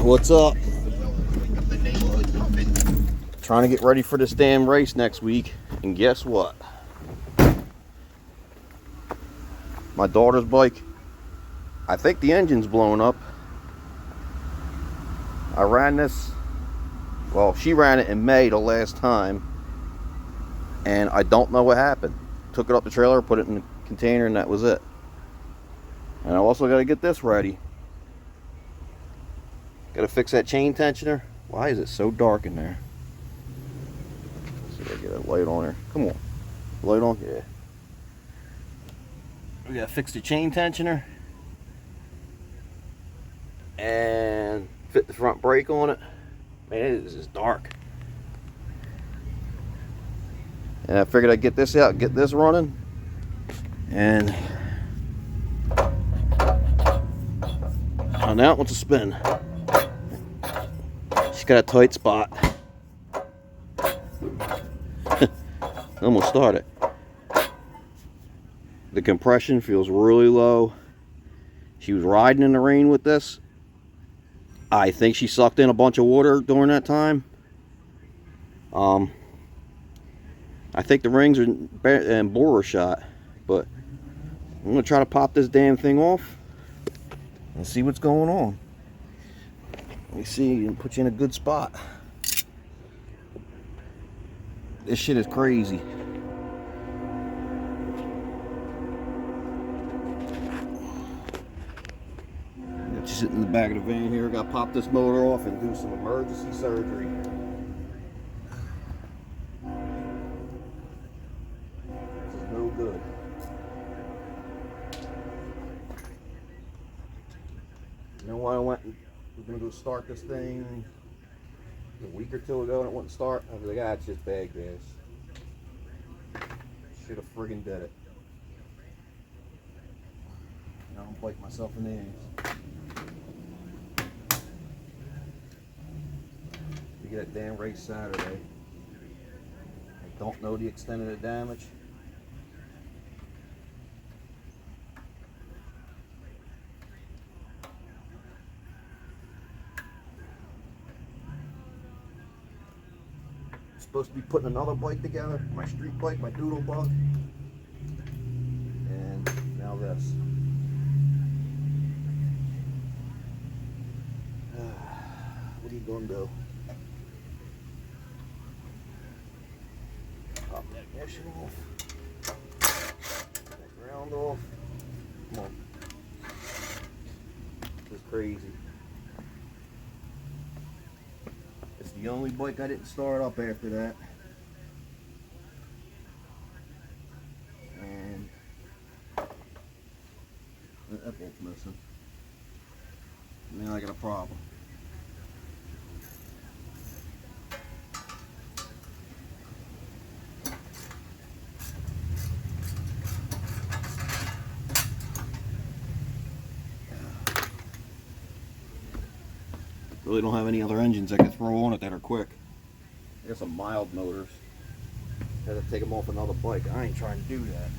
What's up? Trying to get ready for this damn race next week, and guess what? My daughter's bike, I think the engine's blown up. I ran this, well, she ran it in May the last time, and I don't know what happened. Took it up the trailer, put it in the container, and that was it. And I also got to get this ready. Got to fix that chain tensioner. Why is it so dark in there? Let's see if I get a light on there. Come on. Light on? Yeah. We got to fix the chain tensioner. And fit the front brake on it. Man, it is just dark. And I figured I'd get this out, get this running. And now it wants to spin. She's got a tight spot. Almost started. The compression feels really low. She was riding in the rain with this. I think she sucked in a bunch of water during that time. I think the rings are in borer shot, but I'm gonna try to pop this damn thing off and see what's going on. Let me see and put you in a good spot. This shit is crazy. Got you sitting in the back of the van here. Got to pop this motor off and do some emergency surgery. This is no good. You know why I went and was gonna go start this thing a week or two ago and it wouldn't start? I was like, it's just bad gas. Should have friggin' did it. Now I'm biting myself in the ass. We get a damn race Saturday. I don't know the extent of the damage. Supposed to be putting another bike together, my street bike, my doodle bug, and now this. What are you gonna do? Pop that ignition off, that ground off. Come on, this is crazy. It's the only bike I didn't start up after that. And that bolt's missing. Now I got a problem. Really don't have any other engines I can throw on it that are quick. I got some mild motors. Had to take them off another bike. I ain't trying to do that.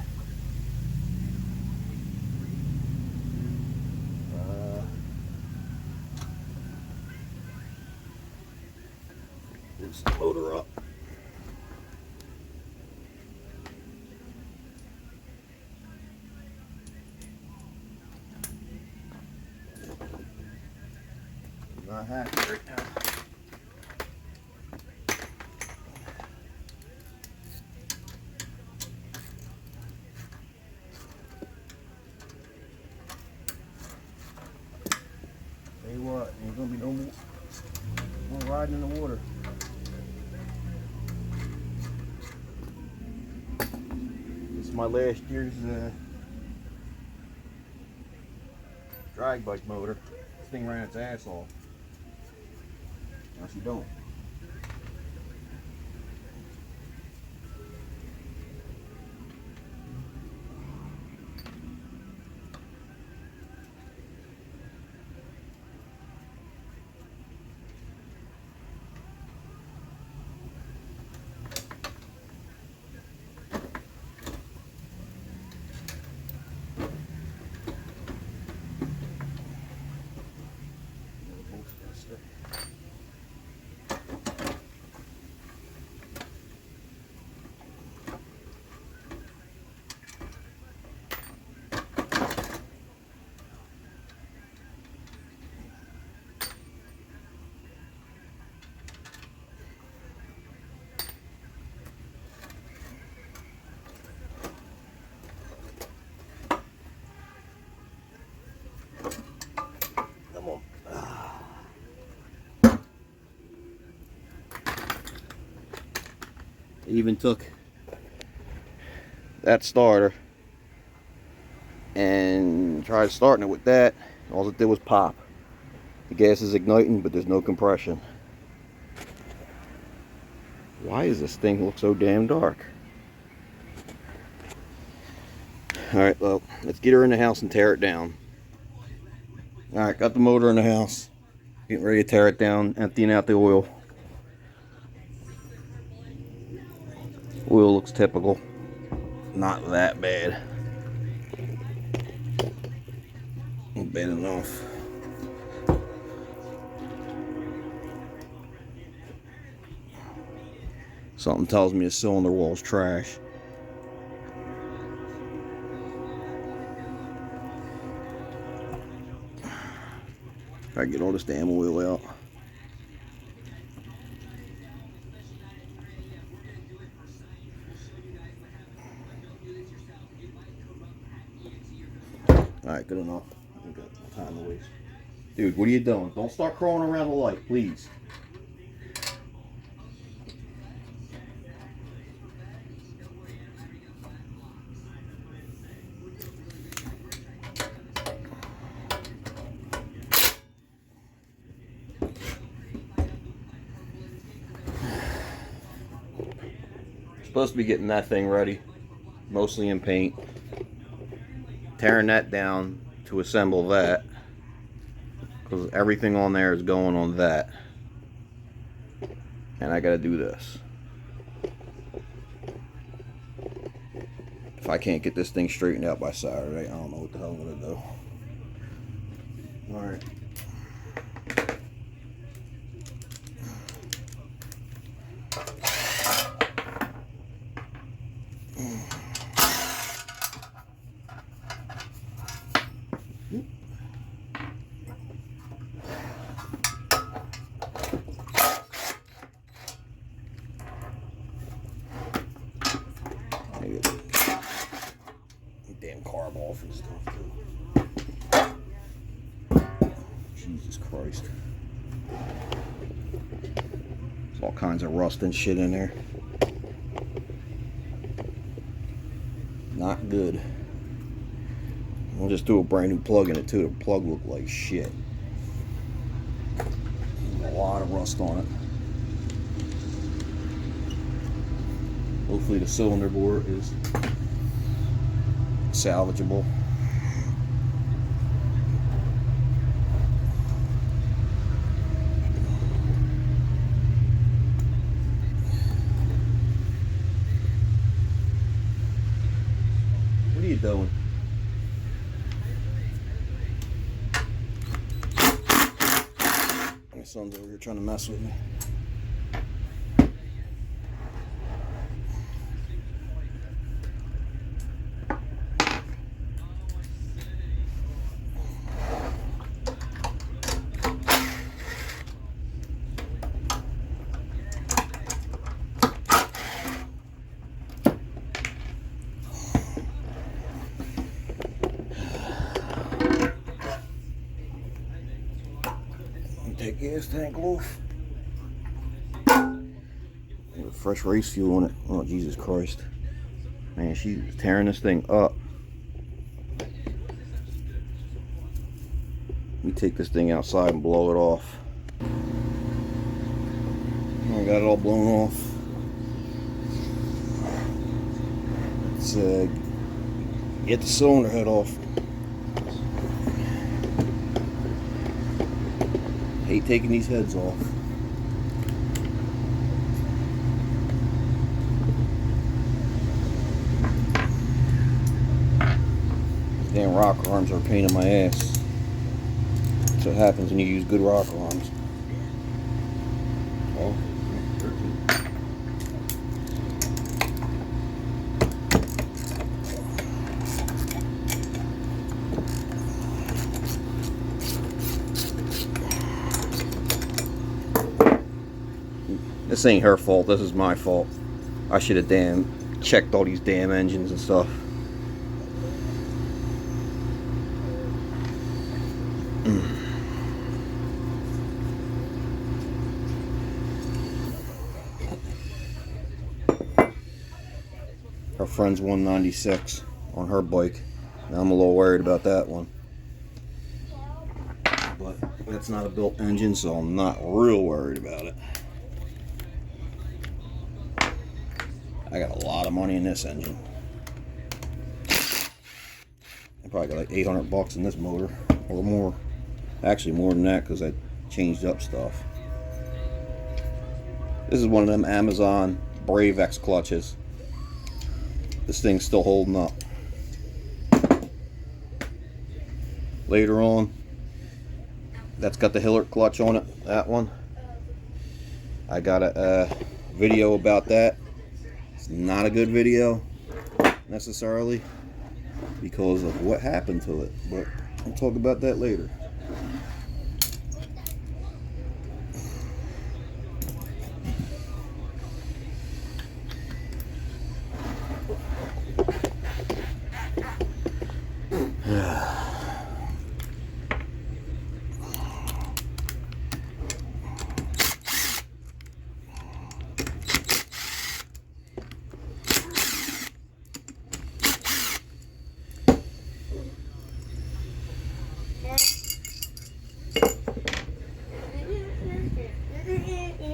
Let's load her up. Not happy right now. Tell you what, ain't gonna be no more riding in the water. This is my last year's drag bike motor. This thing ran its ass off. Now she don't. Even took that starter and tried starting it with that. All it did was pop. The gas is igniting, but there's no compression. Why does this thing look so damn dark? Alright, well, let's get her in the house and tear it down. Alright, got the motor in the house. Getting ready to tear it down, emptying out the oil. Oil looks typical. Not that bad. Not bad enough. Something tells me the cylinder wall's trash. I get all this damn oil out. Alright, good enough. I got time to waste. Dude, what are you doing? Don't start crawling around the light, please. Supposed to be getting that thing ready, mostly in paint. Tearing that down to assemble that, because everything on there is going on that. And I gotta do this. If I can't get this thing straightened out by Saturday, I don't know what the hell I'm gonna do. Alright. Damn carb off and stuff too. Jesus Christ. There's all kinds of rust and shit in there. Not good. We'll just do a brand new plug in it too. The plug looked like shit. There's a lot of rust on it. Hopefully the cylinder bore is salvageable. What are you doing? My son's over here trying to mess with me. Take gas tank off. Fresh race fuel on it. Oh, Jesus Christ. Man, she's tearing this thing up. Let me take this thing outside and blow it off. I got it all blown off. Let's get the cylinder head off. Hate taking these heads off. Damn rock arms are a pain in my ass. That's what happens when you use good rock arms. Oh, 13. This ain't her fault, this is my fault. I should have damn checked all these damn engines and stuff. Our friend's 196 on her bike. Now I'm a little worried about that one. But that's not a built engine, so I'm not real worried about it. I got a lot of money in this engine. I probably got like 800 bucks in this motor or more. Actually more than that because I changed up stuff. This is one of them Amazon Brave X clutches. This thing's still holding up. Later on, that's got the Hillert clutch on it, that one. I got a video about that. It's not a good video necessarily because of what happened to it, but I'll talk about that later.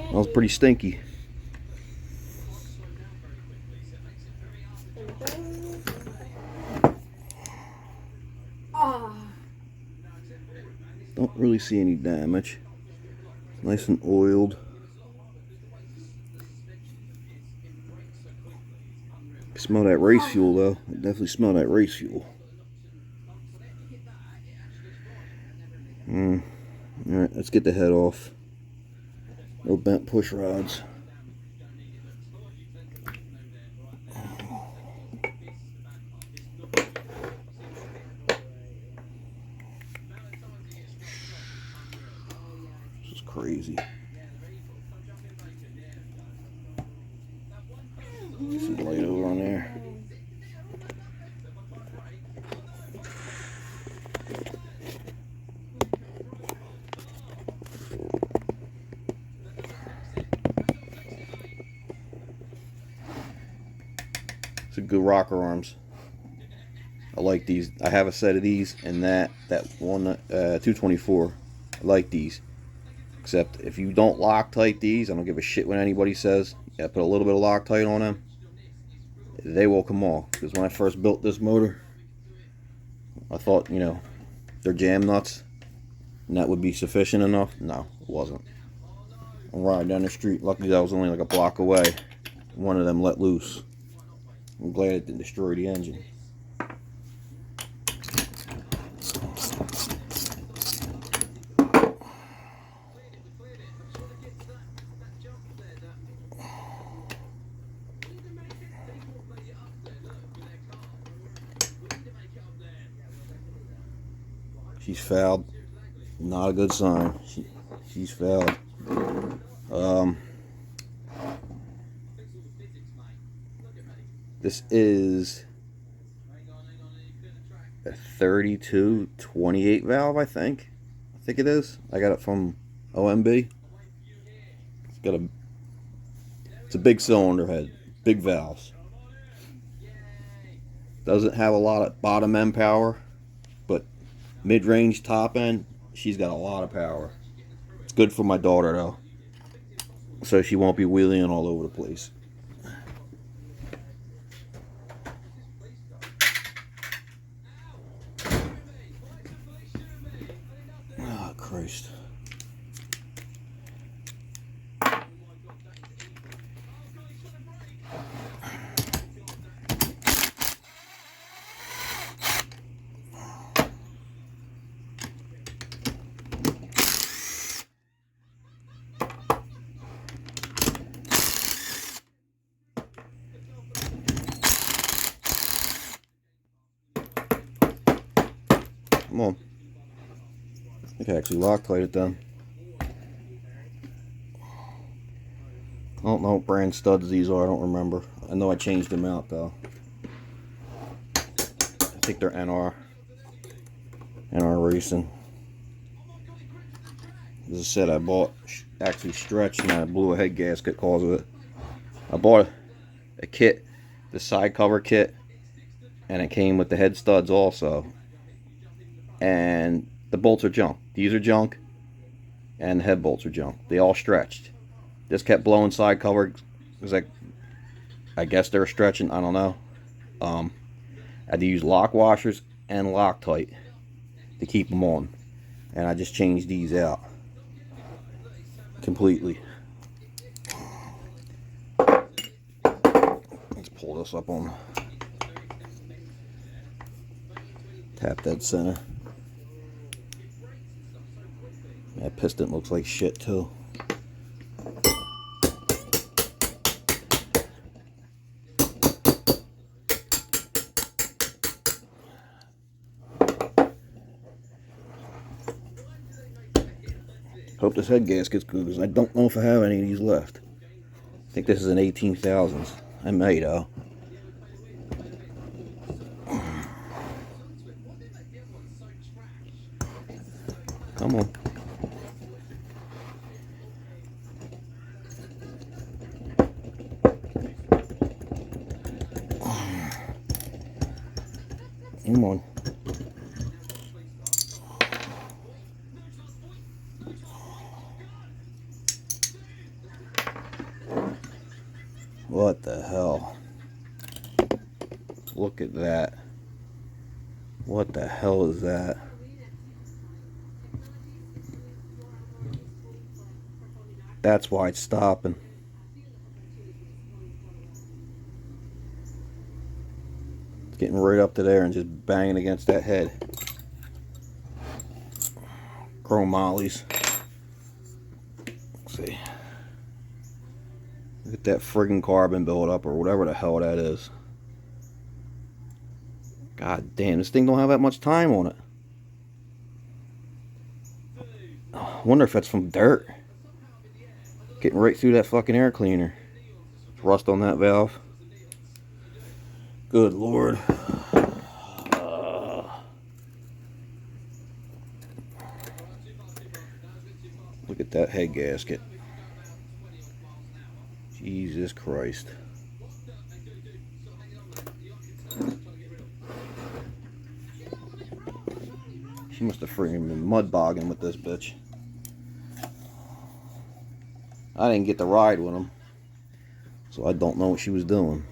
That was pretty stinky. Don't really see any damage. Nice and oiled. Smell that race fuel though. I definitely smell that race fuel. Alright, let's get the head off. No bent push rods. This is crazy. Some light over on there. It's a good rocker arms. I like these. I have a set of these and that one 224. I like these. Except if you don't Loctite these, I don't give a shit what anybody says. You gotta put a little bit of Loctite on them. They will come off. Because when I first built this motor, I thought, you know, they're jam nuts and that would be sufficient enough. No, it wasn't. I'm riding down the street. Luckily I was only like a block away. One of them let loose. I'm glad it didn't destroy the engine. She's fouled. Not a good sign. She's fouled. This is a 32-28 valve, I think it is. I got it from OMB. It's a big cylinder head, big valves. Doesn't have a lot of bottom end power, but mid-range, top end, she's got a lot of power. It's good for my daughter though, so she won't be wheeling all over the place. Oh Christ. Come on. I can actually Loctite it then. I don't know what brand studs these are, I don't remember. I know I changed them out though. I think they're NR Racing. As I said, I bought actually stretched and I blew a head gasket because of it. I bought a kit the side cover kit, and it came with the head studs also. And the bolts are junk. These are junk, and the head bolts are junk. They all stretched. This kept blowing side cover. It was like, I guess they were stretching. I don't know. I had to use lock washers and Loctite to keep them on, and I just changed these out completely. Let's pull this up on. Tap dead center. That piston looks like shit too. Hope this head gasket's good, because I don't know if I have any of these left. I think this is an 18,000s. I may though. Come on. Come on. What the hell? Look at that. What the hell is that? That's why it's stopping. It's getting right up to there and just banging against that head. Chrome mollies. Let's see. Look at that friggin' carbon buildup, or whatever the hell that is. God damn, this thing don't have that much time on it. I wonder if that's from dirt. Getting right through that fucking air cleaner. Rust on that valve. Good Lord. Look at that head gasket. Jesus Christ. She must have freaking been mud bogging with this bitch. I didn't get to ride with him, so I don't know what she was doing.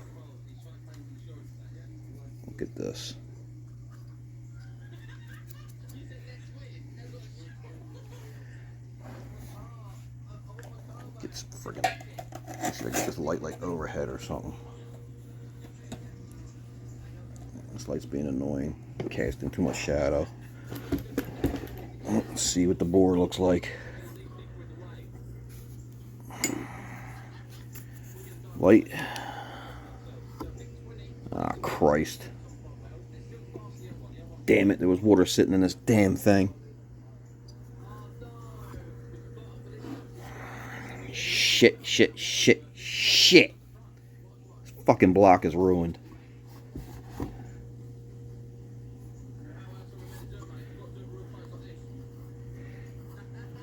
Look at this. Get some friggin'. Let's see if I get this light like overhead or something. This light's being annoying, casting too much shadow. Let's see what the board looks like. Light. Ah, Christ. Damn it, there was water sitting in this damn thing. Shit. This fucking block is ruined.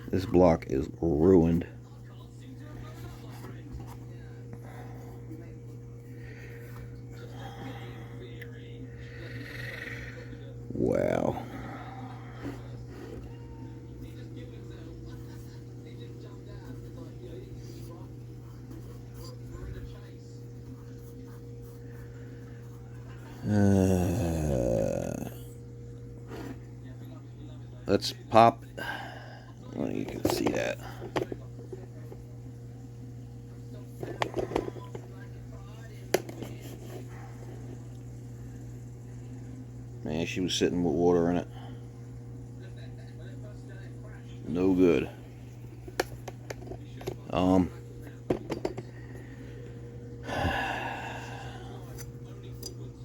This block is ruined. Wow. Let's pop. Well, you can see that. Man, she was sitting with water in it. No good.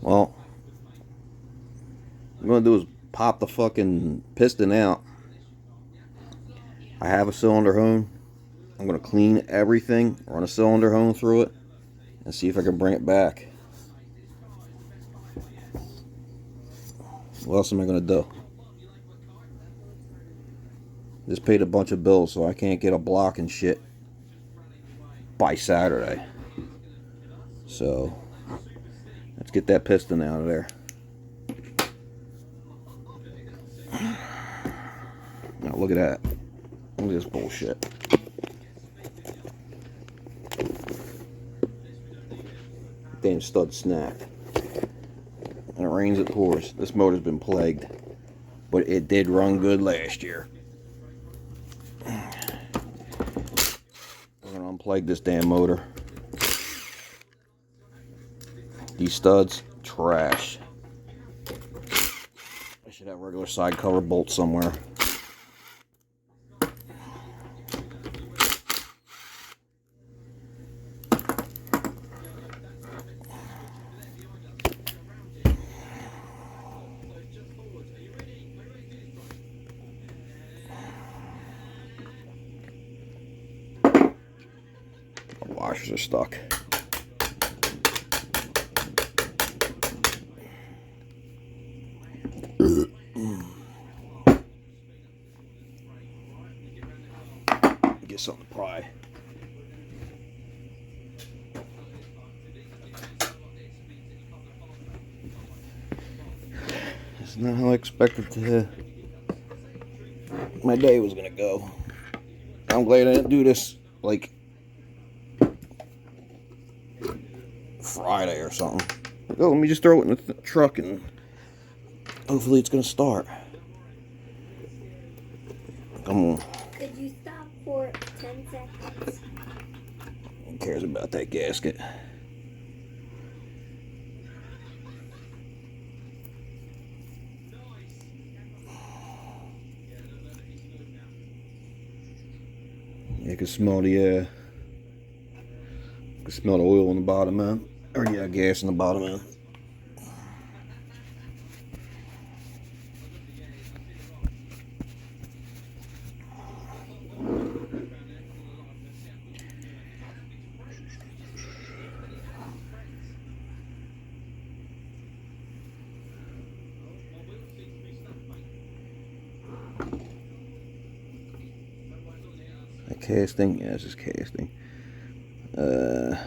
Well, what I'm gonna do is pop the fucking piston out. I have a cylinder hone. I'm gonna clean everything, run a cylinder hone through it, and see if I can bring it back. What else am I gonna do? Just paid a bunch of bills, so I can't get a block and shit by Saturday. So Let's get that piston out of there. Now look at that. Look at this bullshit. Damn stud snapped. And it rains, it pours. This motor's been plagued. But it did run good last year. We're gonna unplug this damn motor. These studs, trash. I should have regular side cover bolts somewhere. The washers are stuck. Get something to pry. It's not how I expected my day was gonna go. I'm glad I didn't do this like Friday or something. Like, oh, let me just throw it in the truck and hopefully it's gonna start. Come on. Could you stop for 10 seconds? Who cares about that gasket? You can smell the oil in the bottom end, or yeah, gas in the bottom end. Casting, yeah, this is casting. This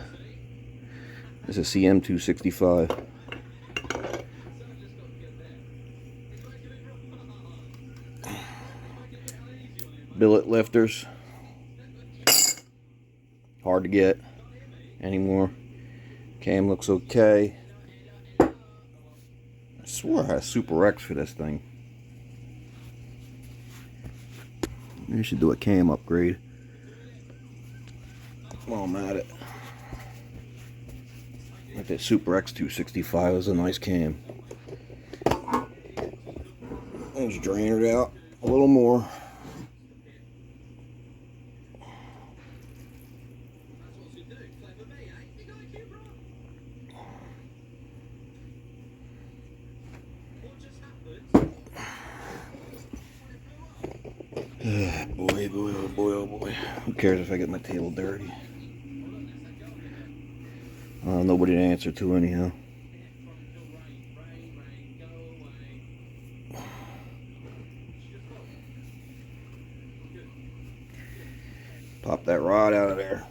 is CM265. Billet lifters, hard to get anymore. Cam looks okay. I swore I had a Super X for this thing. I should do a cam upgrade while I'm at it. Like that Super X 265 is a nice cam. Let's drain it out a little more. Boy, boy, oh boy, oh boy. Who cares if I get my table dirty? Nobody to answer to anyhow. Pop that rod out of there.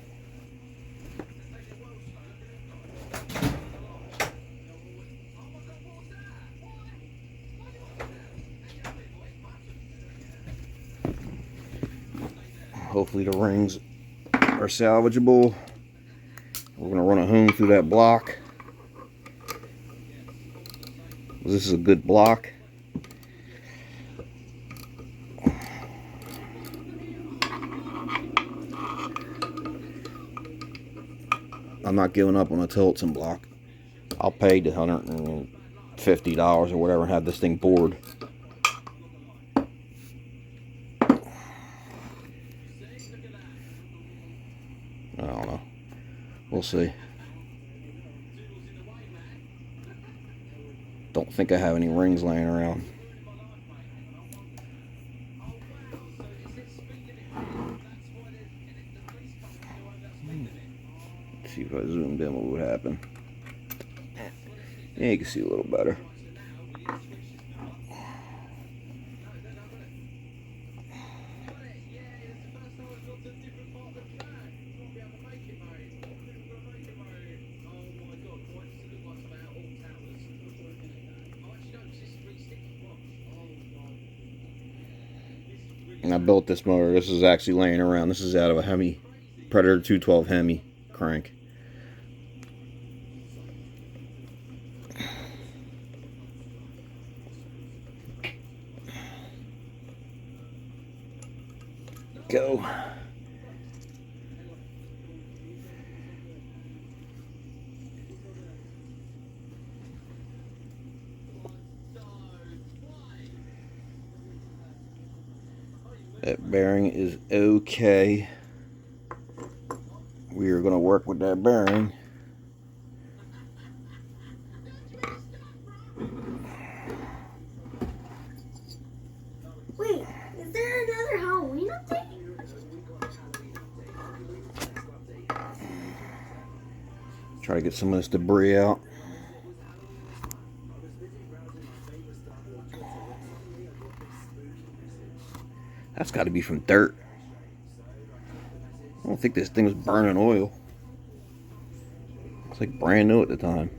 Hopefully the rings are salvageable. We're going to run a home through that block. This is a good block. I'm not giving up on a Tillotson block. I'll pay the $150 or whatever and have this thing bored. I don't know. We'll see. Don't think I have any rings laying around. Let's see if I zoomed in, what would happen. Yeah, you can see a little better. And I built this motor. This is actually laying around. This is out of a Hemi Predator 212 Hemi crank. Go. That bearing is okay. We are going to work with that bearing. Wait, is there another Halloween update? Try to get some of this debris out. That's got to be from dirt. I don't think this thing was burning oil. It's like brand new at the time.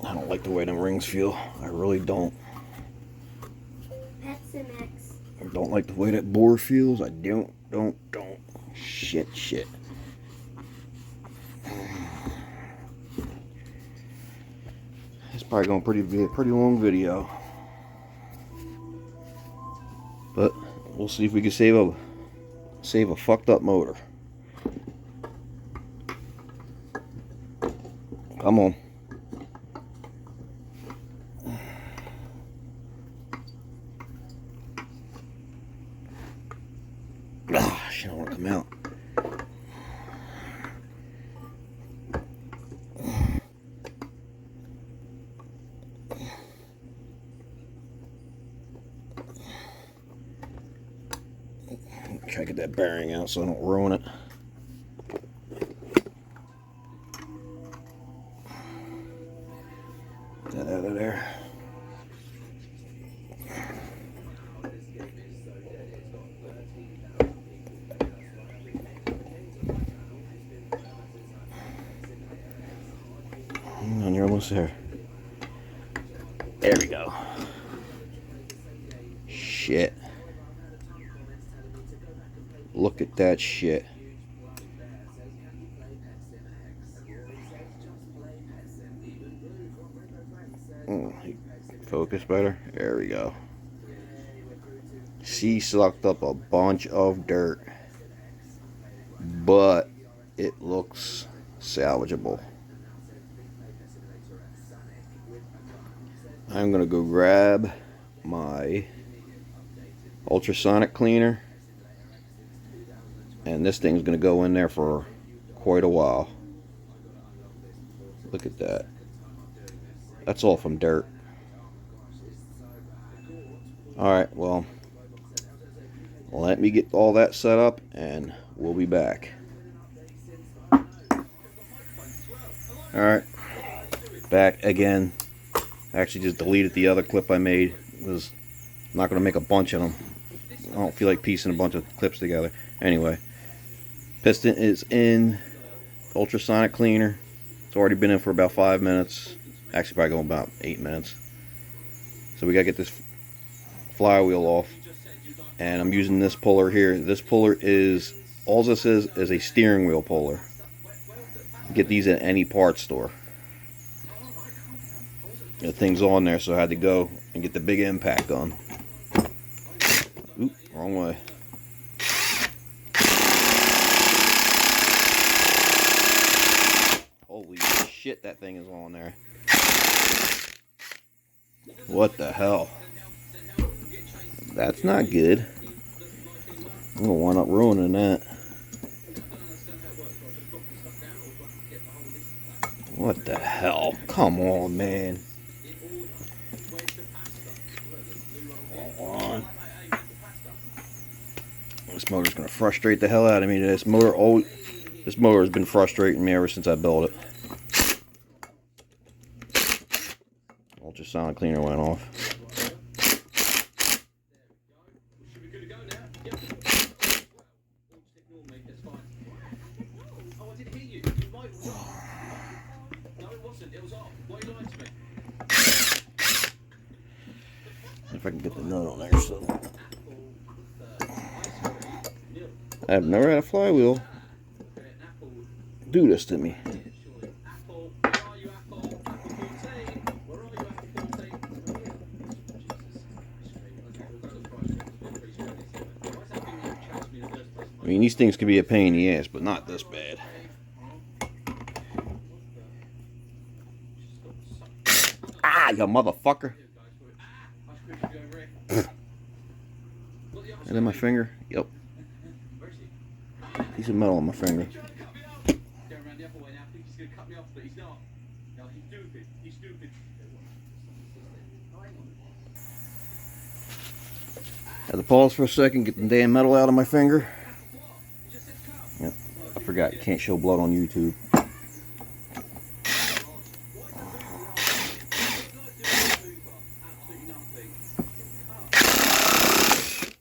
I don't like the way them rings feel. I really don't. Piston. I don't like the way that bore feels. I don't. Shit. It's probably going to be a pretty long video. But we'll see if we can save a fucked up motor. Come on. She don't want to come out. Try to get that bearing out so I don't ruin it. Get that out of there. And you're almost there. There we go. Shit. Look at that shit. Focus better. There we go. She sucked up a bunch of dirt, but it looks salvageable. I'm gonna go grab my ultrasonic cleaner, and this thing's gonna go in there for quite a while. Look at that. That's all from dirt. Alright, well, let me get all that set up and we'll be back. Alright, back again. Actually just deleted the other clip I made. Was not going to make a bunch of them. I don't feel like piecing a bunch of clips together. Anyway, piston is in ultrasonic cleaner. It's already been in for about 5 minutes. Actually probably going about 8 minutes. So we got to get this flywheel off. And I'm using this puller here. This puller is, all this is a steering wheel puller. Get these at any parts store. The thing's on there, so I had to go and get the big impact on. Oop, wrong way. Holy shit, that thing is on there. What the hell? That's not good. I'm gonna wind up ruining that. What the hell? Come on, man. Hold on. This motor's gonna frustrate the hell out of me. This motor has been frustrating me ever since I built it. Ultrasonic cleaner went off. If I can get the nut on there, so I've never had a flywheel do this to me. I mean, these things can be a pain in the ass, but not this bad. Ah, you motherfucker. And then my finger. Yep. Piece of metal on my finger. Had to pause for a second, get the damn metal out of my finger. Yep. I forgot, you can't show blood on YouTube.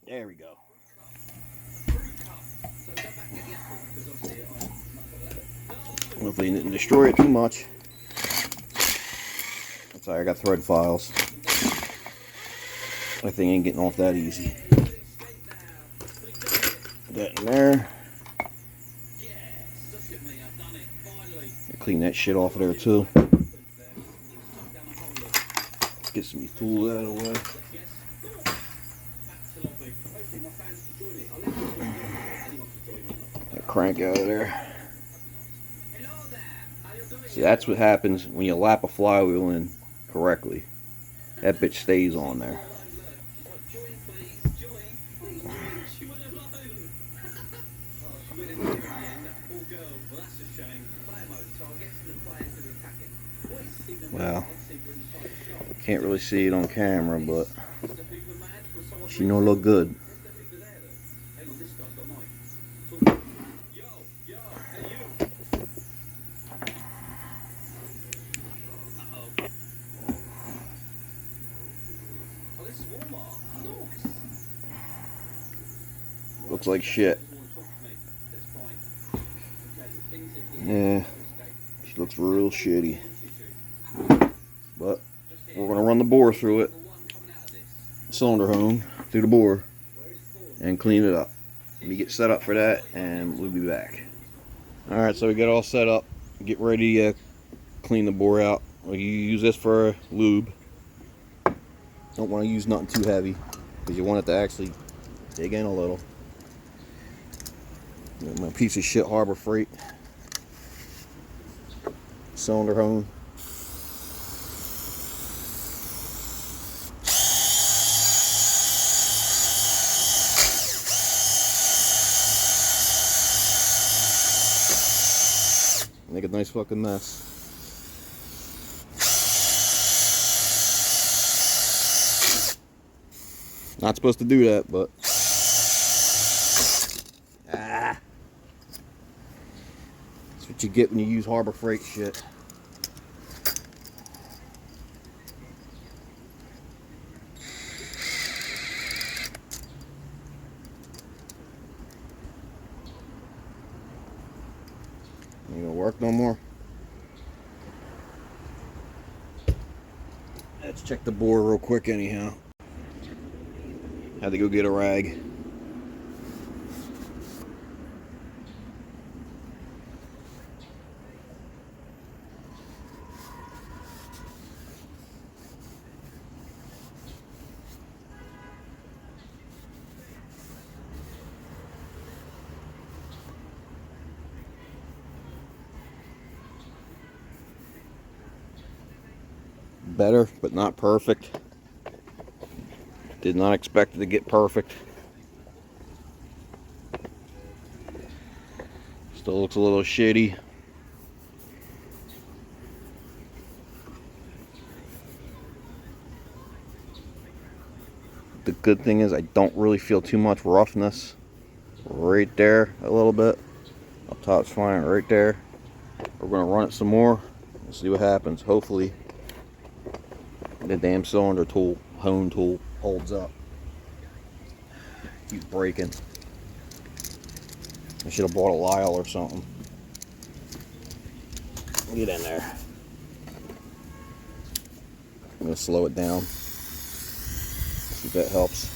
There we go. Hopefully it didn't destroy it too much. That's alright, I got thread files. That thing ain't getting off that easy. Put that in there. Clean that shit off of there too. Get some of these tools out of the way. That crank out of there. See, that's what happens when you lap a flywheel in correctly. That bitch stays on there. Well, can't really see it on camera, but she don't look good. Looks like shit. Yeah, she looks real shitty. But we're going to run the bore through it, cylinder hone through the bore, and clean it up. Let me get set up for that, and we'll be back. Alright, so we got all set up. Get ready to clean the bore out. You use this for lube. Don't want to use nothing too heavy, because you want it to actually dig in a little. My piece of shit Harbor Freight cylinder hone. Make a nice fucking mess. Not supposed to do that, but that's what you get when you use Harbor Freight shit. Ain't gonna work no more. Let's check the bore real quick anyhow. Had to go get a rag. Better, but not perfect. Did not expect it to get perfect. Still looks a little shitty. The good thing is I don't really feel too much roughness. Right there, a little bit. Up top's fine, right there. We're gonna run it some more and see what happens. Hopefully the damn cylinder tool, hone tool, holds up. Keeps breaking. I should have bought a Lyle or something. Get in there. I'm going to slow it down. See if that helps.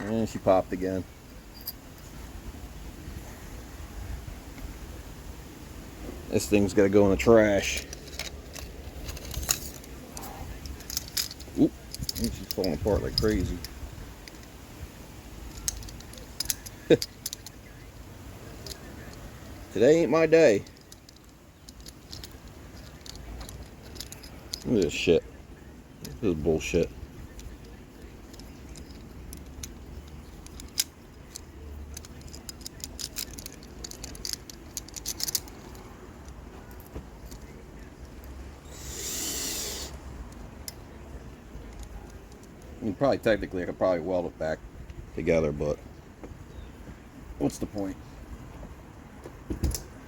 And she popped again. This thing's got to go in the trash. Oop, she's falling apart like crazy. Today ain't my day. Look at this shit. This is bullshit. I mean, probably technically I could probably weld it back together, but what's the point?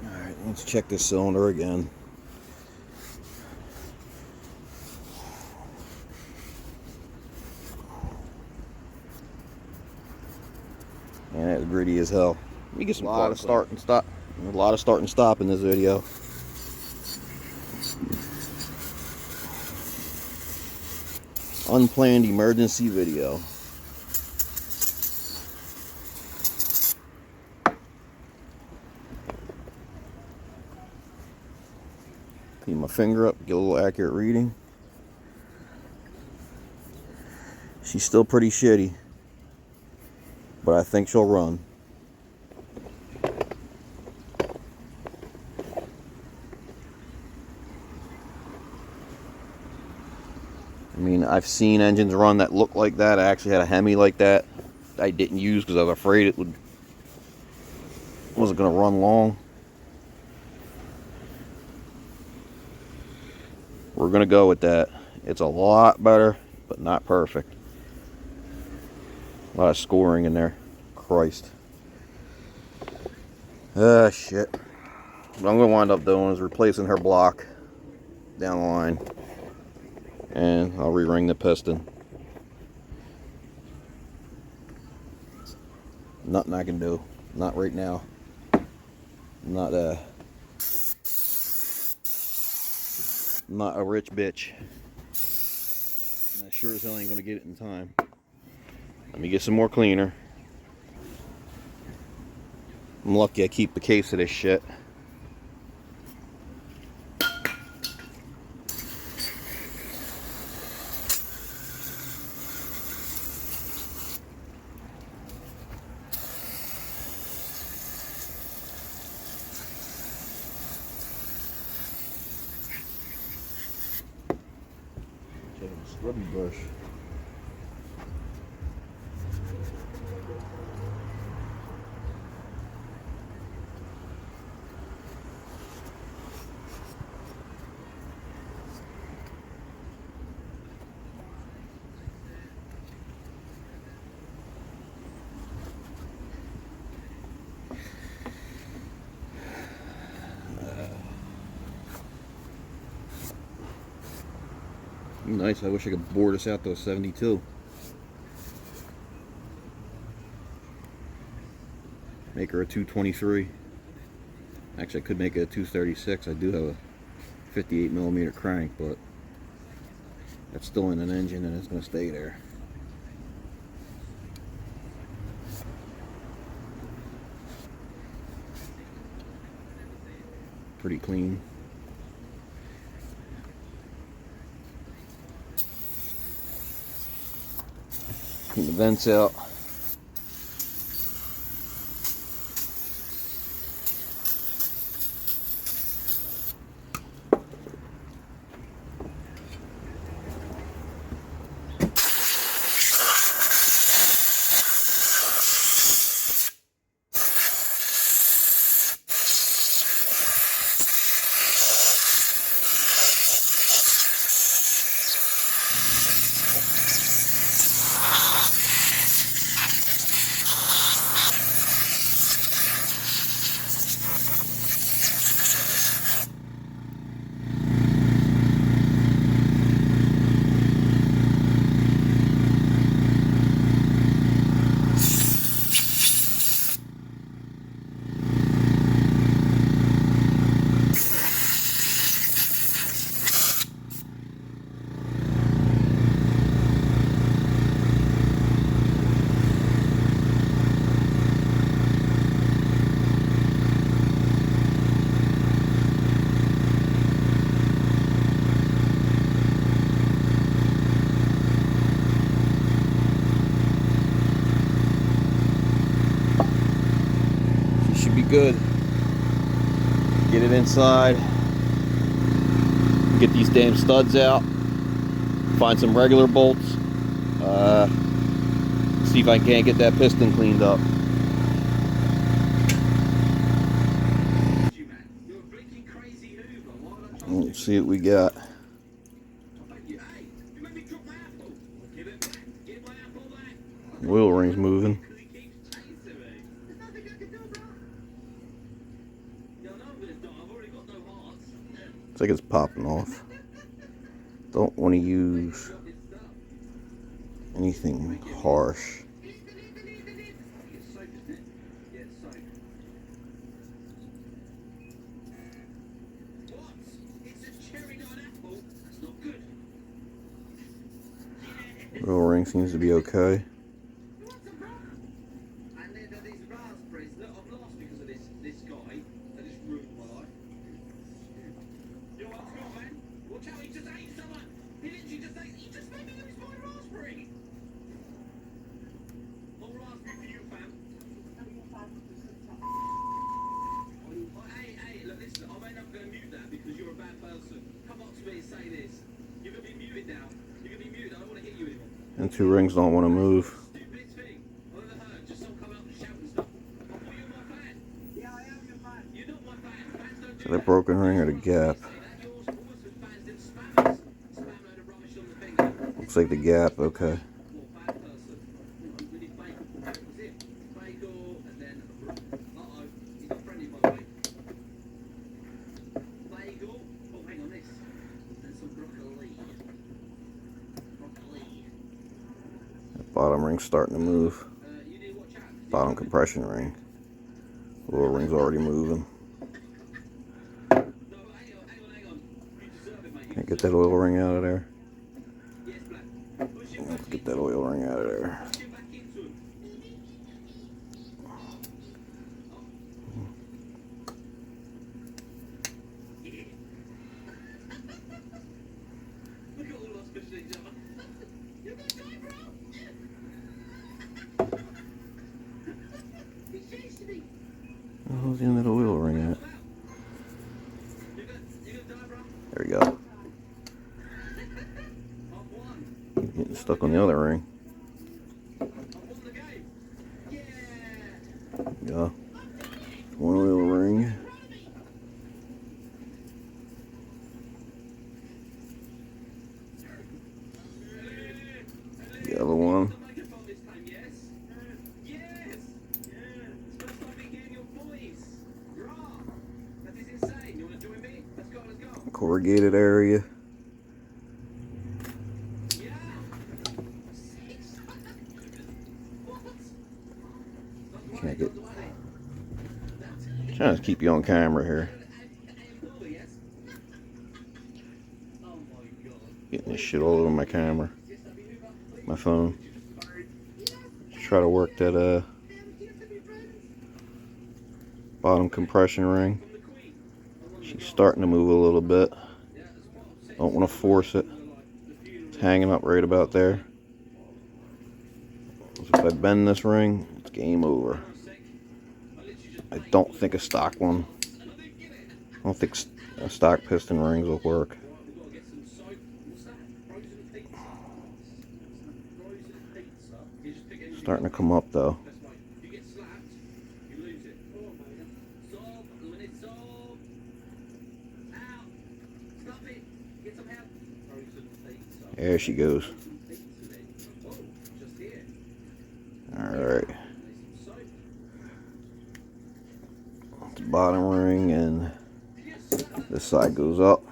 Alright, let's check this cylinder again. Man, that's gritty as hell. Let me get some start and stop. A lot of start and stop in this video. Unplanned emergency video. Keep my finger up, get a little accurate reading. She's still pretty shitty, but I think she'll run. I mean, I've seen engines run that look like that. I actually had a Hemi like that. I didn't use because I was afraid it wasn't going to run long. We're going to go with that. It's a lot better, but not perfect. A lot of scoring in there. Christ. Shit. What I'm going to wind up doing is replacing her block down the line. And I'll re-ring the piston. Nothing I can do. Not right now. Not a rich bitch. And I sure as hell ain't gonna get it in time. Let me get some more cleaner. I'm lucky I keep the case of this shit. Scrubby brush. Nice, I wish I could bore this out to a 72. Make her a 223. Actually, I could make it a 236. I do have a 58mm crank, but that's still in an engine and it's going to stay there. Pretty clean. Keep the vents out. good. Get it inside. Get these damn studs out. Find some regular bolts. See if I can't get that piston cleaned up. Let's see what we got. Wheel ring's moving. It's like it's popping off. Don't want to use anything harsh. Wheel ring seems to be okay. And two rings don't want to move. Is that a broken ring or the gap? Looks like the gap, okay. Bottom ring's starting to move. Bottom compression ring. Lower ring's already moving. Can't get that oil ring out of there. Let's get that oil ring out of there. Where's the end of the wheel ring at? There we go. Getting stuck on the other ring. Yeah. One wheel ring. The other one. Corrugated area. Can't get. I'm trying to keep you on camera here. Getting this shit all over my camera, my phone. Try to work that bottom compression ring. She's starting to move a little bit. Don't want to force it. It's hanging up right about there. So if I bend this ring, it's game over. I don't think a stock one. I don't think stock piston rings will work. Starting to come up though. There she goes. Alright. The bottom ring and this side goes up.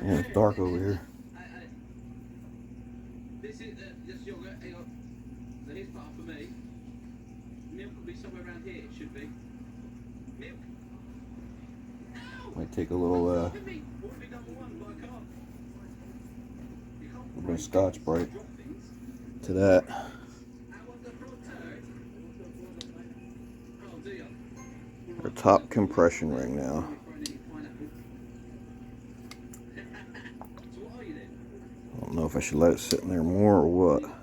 Yeah, it's dark over here. This is this yogurt. Hang on. So here's part for me. Milk will be somewhere around here. It should be. Milk. Might take a little Scotch Brite to that. Our top compression ring now. I should let it sit in there more or what. Banana,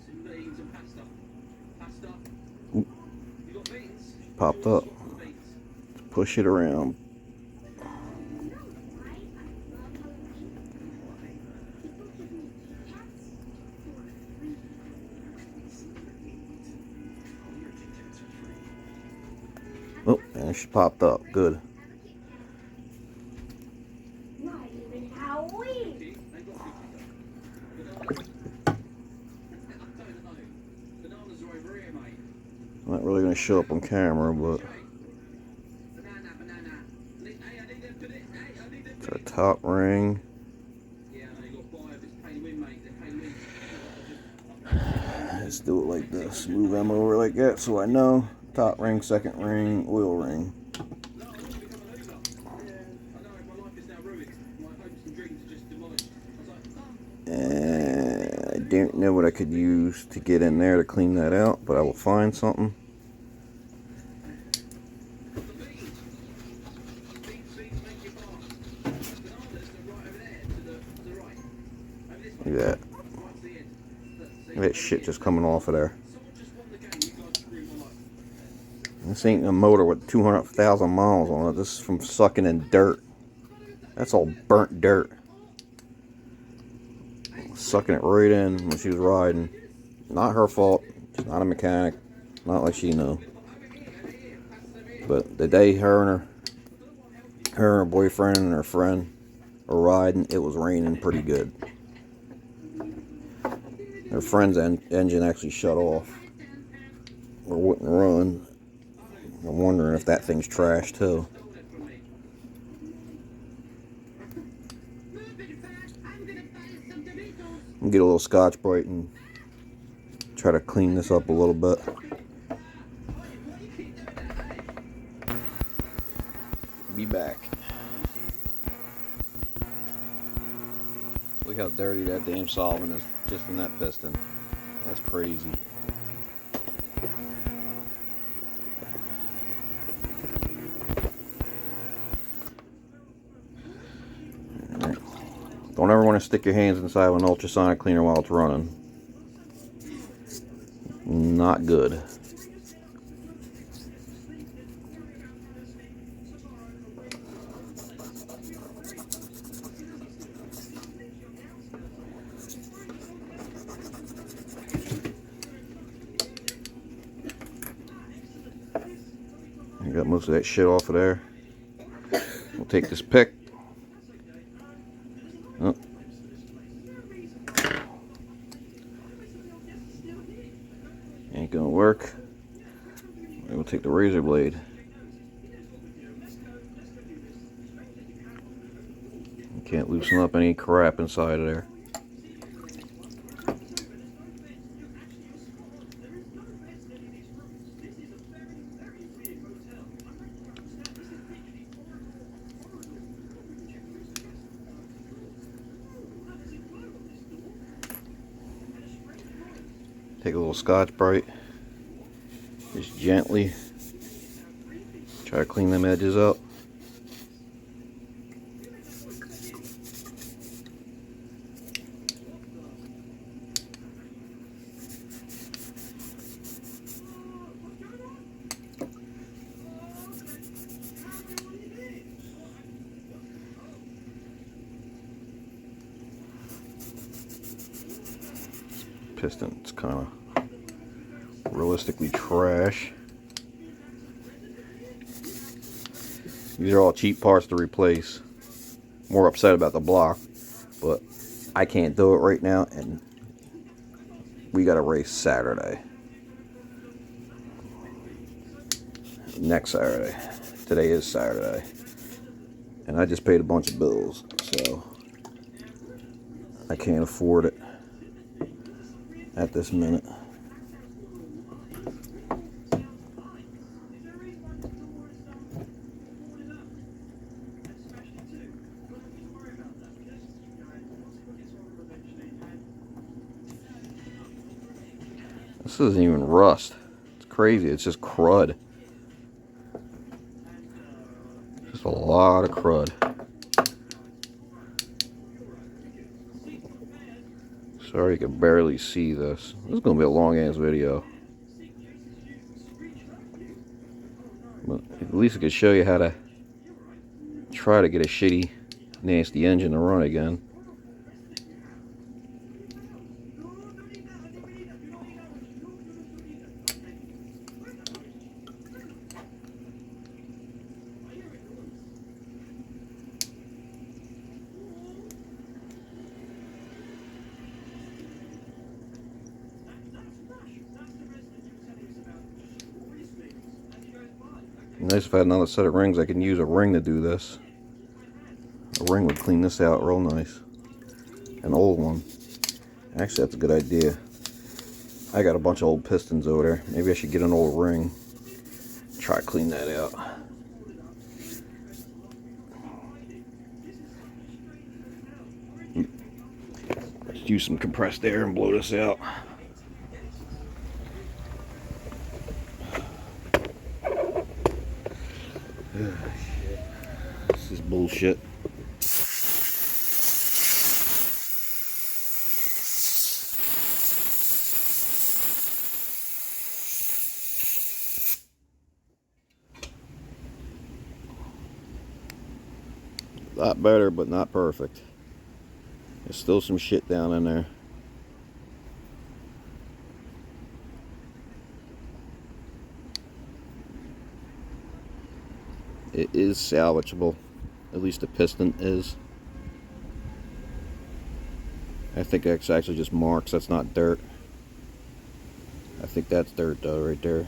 some beans and pasta. Pasta. Oop. You got beans? Popped up. Beans. Push it around. Oh, and she popped up. Good. Not even Halloween. Bananas are over here, mate. Not really going to show up on camera, but Banana. Hey, I need them put it. Hey, I need them it's put our it. top ring. Yeah, no, you got to buy it. It's pay to win, mate. They pay to win. Let's do it like this. Move them over like that so I know. Top ring, second ring, oil ring. No, I want to become a hoover. I know, my life is now ruined. My hopes and dreams are just demolished. I was like, And I didn't know what I could use to get in there to clean that out, but I will find something. the beans. Beans make you fast. Bananas are right over there to the right. Over this way. Look at that. Right to the end. Look at that shit just coming off of there. Someone just won the game. You guys screwed my life. This ain't a motor with 200,000 miles on it. This is from sucking in dirt. That's all burnt dirt. Sucking it right in when she was riding. Not her fault. She's not a mechanic. Not like she knew. But the day her and her boyfriend and her friend were riding, it was raining pretty good. Her friend's engine actually shut off. Or wouldn't run. I'm wondering if that thing's trash too. I'm gonna get a little Scotch-Brite and try to clean this up a little bit. Be back. Look how dirty that damn solvent is just from that piston. That's crazy. Don't ever want to stick your hands inside of an ultrasonic cleaner while it's running. Not good. I got most of that shit off of there. We'll take this pick. Oh. Ain't gonna work. We'll take the razor blade. You can't loosen up any crap inside of there. Take a little Scotch-Brite, just gently try to clean them edges up. Piston's kind of realistically trash. These are all cheap parts to replace. More upset about the block, but I can't do it right now, and we got a race Saturday. Next Saturday. Today is Saturday. And I just paid a bunch of bills, so I can't afford it at this minute. This isn't even rust. It's crazy. It's just crud. Just a lot of crud. Sorry you can barely see this. This is going to be a long ass video. But at least I could show you how to try to get a shitty, nasty engine to run again. Nice if I had another set of rings, I can use a ring to do this. A ring would clean this out real nice. An old one. Actually, that's a good idea. I got a bunch of old pistons over there. Maybe I should get an old ring. Try to clean that out. Let's use some compressed air and blow this out. This is bullshit. A lot better, but not perfect. There's still some shit down in there. It is salvageable. At least the piston is. I think that's actually just marks. That's not dirt. I think that's dirt though, right there.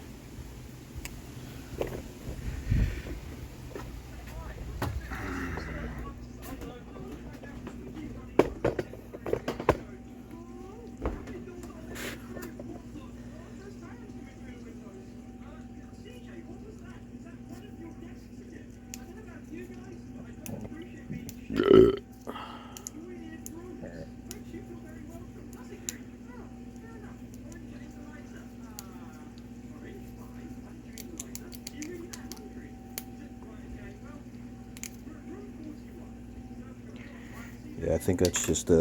Yeah, I think that's just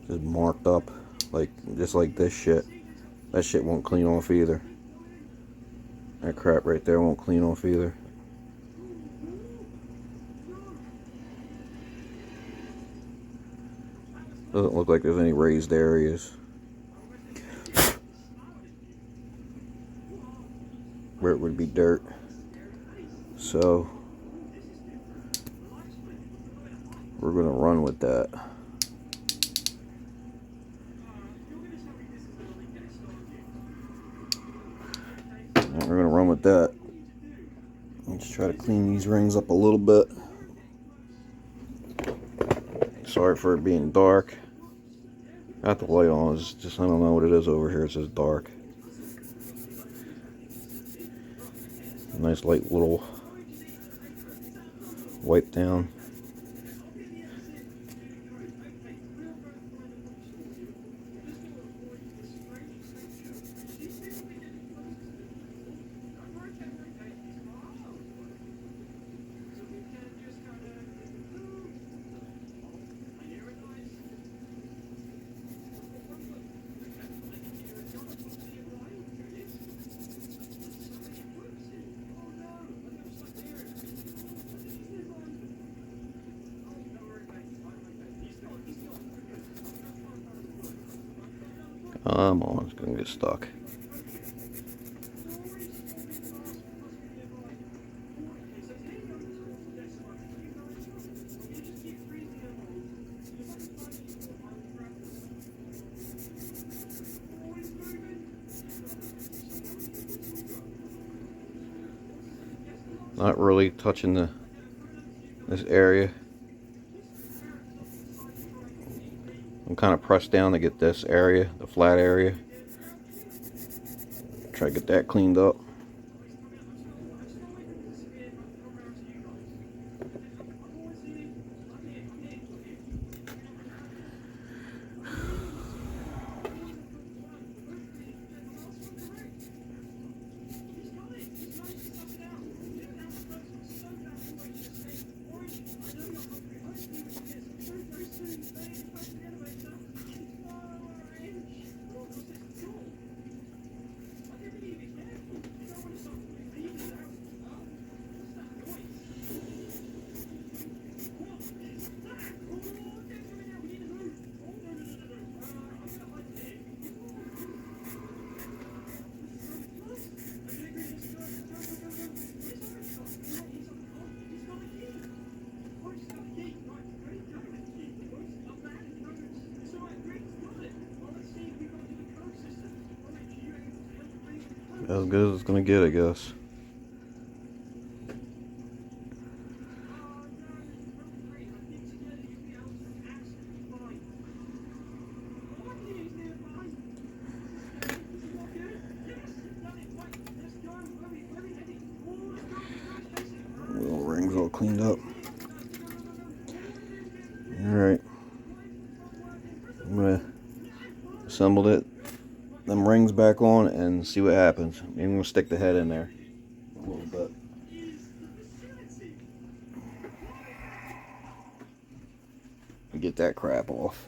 marked up, like just like this shit. That shit won't clean off either. That crap right there won't clean off either. Doesn't look like there's any raised areas where it would be dirt. So we're gonna run with that. We're gonna run with that. Let's try to clean these rings up a little bit. Sorry for it being dark. Got the light on. It's just, I don't know what it is over here. It says dark. A nice light little wipe down. Come on, it's gonna get stuck. Not really touching this area. I'm kind of pressed down to get this area, the flat area. Try to get that cleaned up. as good as it's gonna get, I guess. Wheel rings all cleaned up. Alright. I'm gonna assemble it, them rings back on, and see what happens. Maybe I'm gonna stick the head in there a little bit. Get that crap off.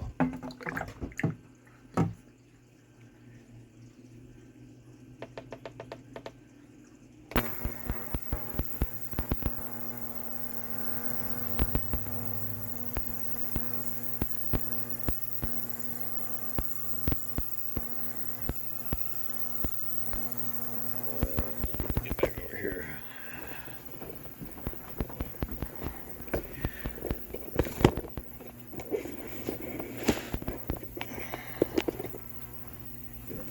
Get back over here.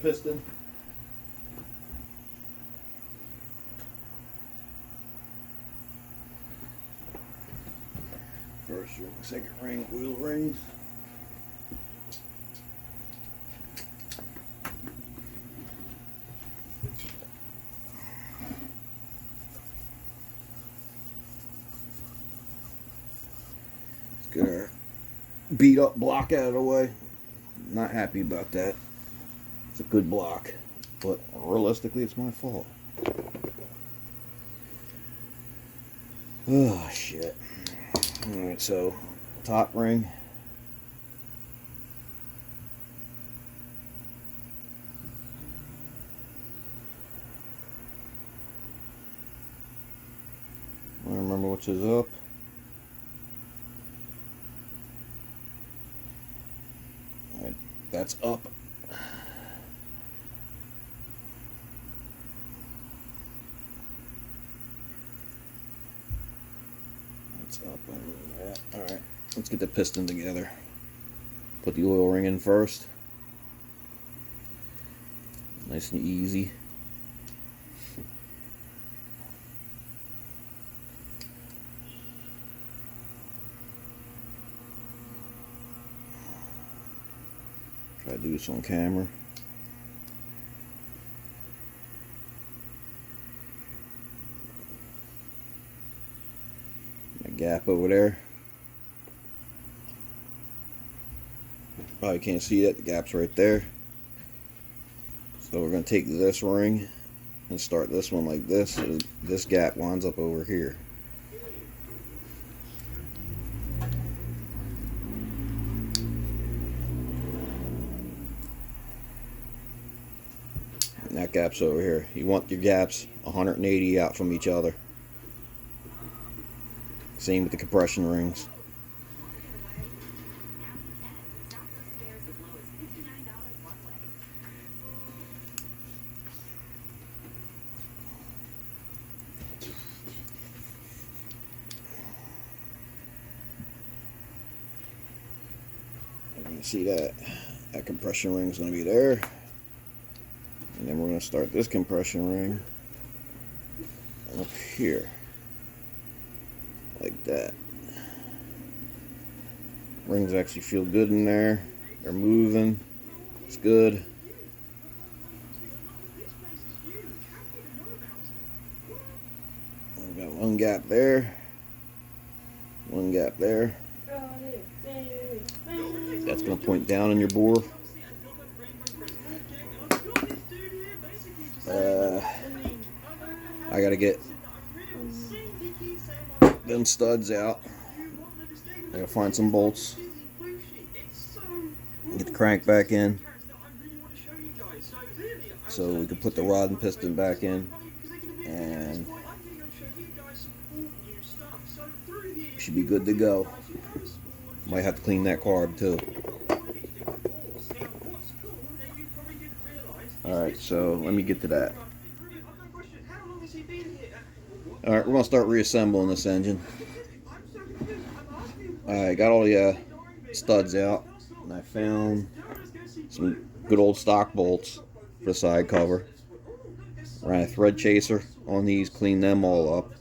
Piston. First ring, second ring, wheel rings. Let's get our beat up block out of the way. Not happy about that. It's a good block, but realistically it's my fault. Oh shit. Alright, so top ring. I remember which is up. Alright, that's up. Up and that. Alright, let's get the piston together. Put the oil ring in first. Nice and easy. Try to do this on camera. Gap over there. Probably can't see that, the gap's right there. So we're going to take this ring and start this one like this, so this gap winds up over here. And that gap's over here. You want your gaps 180 out from each other. Same with the compression rings. You can see that compression ring is going to be there, and then we're going to start this compression ring up here. Like that. Rings actually feel good in there. They're moving. It's good. We've got one gap there. One gap there. That's going to point down on your bore. I got to get them studs out. I gotta find some bolts. Get the crank back in, so we can put the rod and piston back in, and should be good to go. Might have to clean that carb too. Alright, so let me get to that. Alright, we're going to start reassembling this engine. I got all the studs out, and I found some good old stock bolts for the side cover. Ran a thread chaser on these, cleaned them all up.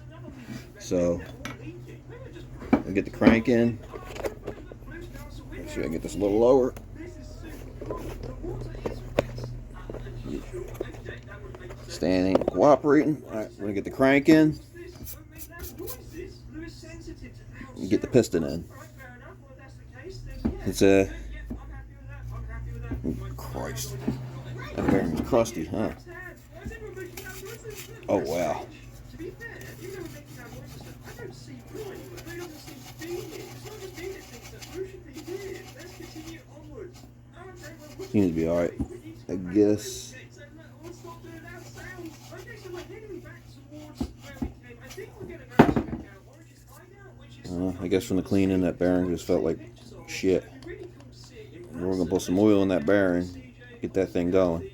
So I'll get the crank in. Make sure I get this a little lower. Standing, cooperating. Alright, we're gonna get the crank in. And get the piston in. It's a Christ. That bearing's crusty, huh? Oh wow. Seems to be alright, I guess. I guess from the cleaning, that bearing just felt like shit. We're gonna put some oil in that bearing, get that thing going.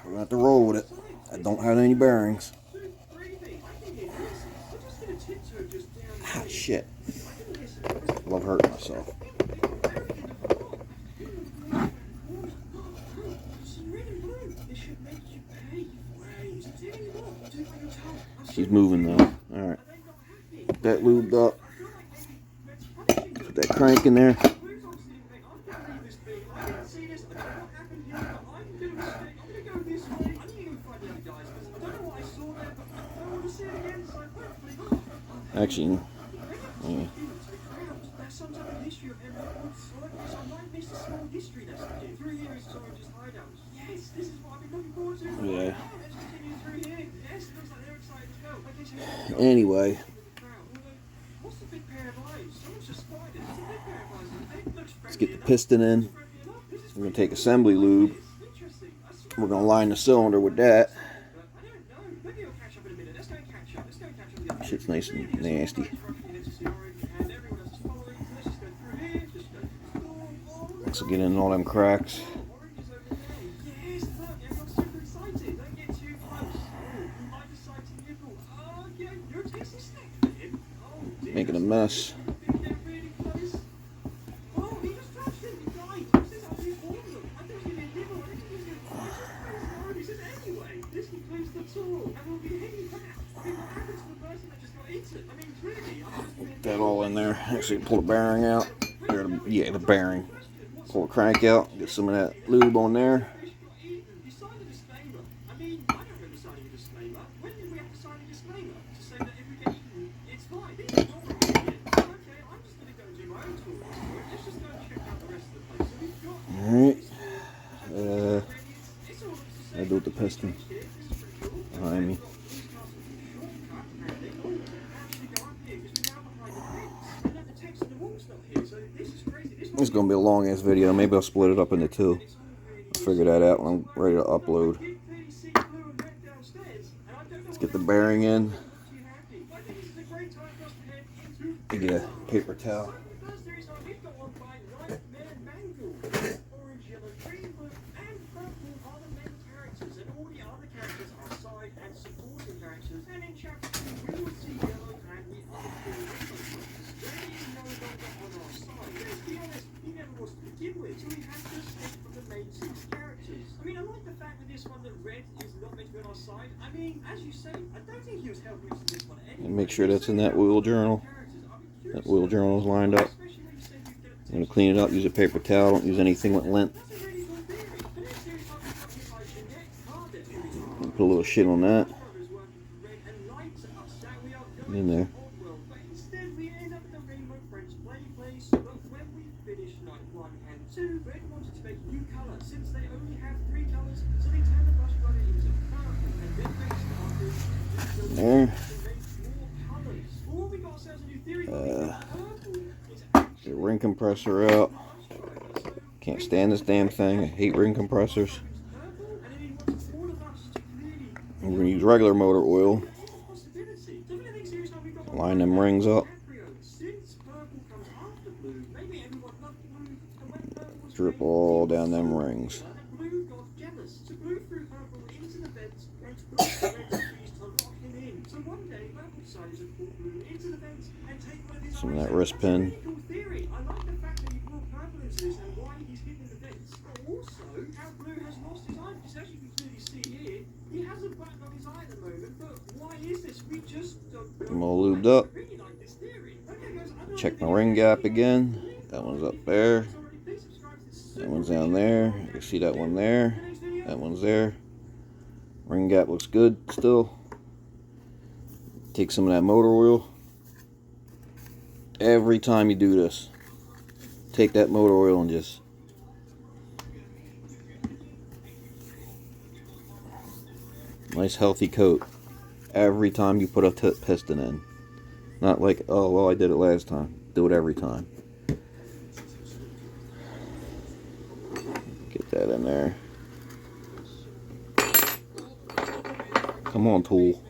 We're gonna have to roll with it. I don't have any bearings. Ah, shit. I love hurting myself. She's moving though. Alright. Get that lubed up. Put that crank in there. Actually, yeah. Yeah. Anyway, let's get the piston in. We're gonna take assembly lube. We're gonna line the cylinder with that. Shit's nice and nasty. This will get in all them cracks. Making a mess. Get that all in there. Actually, pull the bearing out. Yeah, the bearing. Pull the crank out. Get some of that lube on there. Alright. I do with the piston behind me. This is going to be a long ass video. Maybe I'll split it up into two. I'll figure that out when I'm ready to upload. Let's get the bearing in. Get a paper towel. And make sure that's in that wheel journal. That wheel journal is lined up. I'm going to clean it up, use a paper towel, don't use anything with lint. Put a little shit on that. In there. There. Get the ring compressor out. Can't stand this damn thing. I hate ring compressors. We're going to use regular motor oil. Line them rings up. drip all down them rings. Blue got jealous. So Blue threw Purple into the vents and pushed Red freeze to lock him in. So one day, Purple decided to pull Blue into the vents and take one of his Some of eyes that out. wrist That's pin. a really cool theory. I like the fact that you brought Purple into this and why he's hidden in the vents. But also, how Blue has lost his eye. Because as you can clearly see here, he has a button on his eye at the moment. But why is this? We just don't know. I'm all lubed up. I really like this theory. Okay, guys, I don't Check my think ring I gap really again. believe That one's up there. Please subscribe to this That one's down there. You can see that one there. That one's there. Ring gap looks good still. Take some of that motor oil. Every time you do this, take that motor oil and just nice healthy coat every time you put a piston in. Not like, oh well, I did it last time. Do it every time. Get that in there. Come on, tool.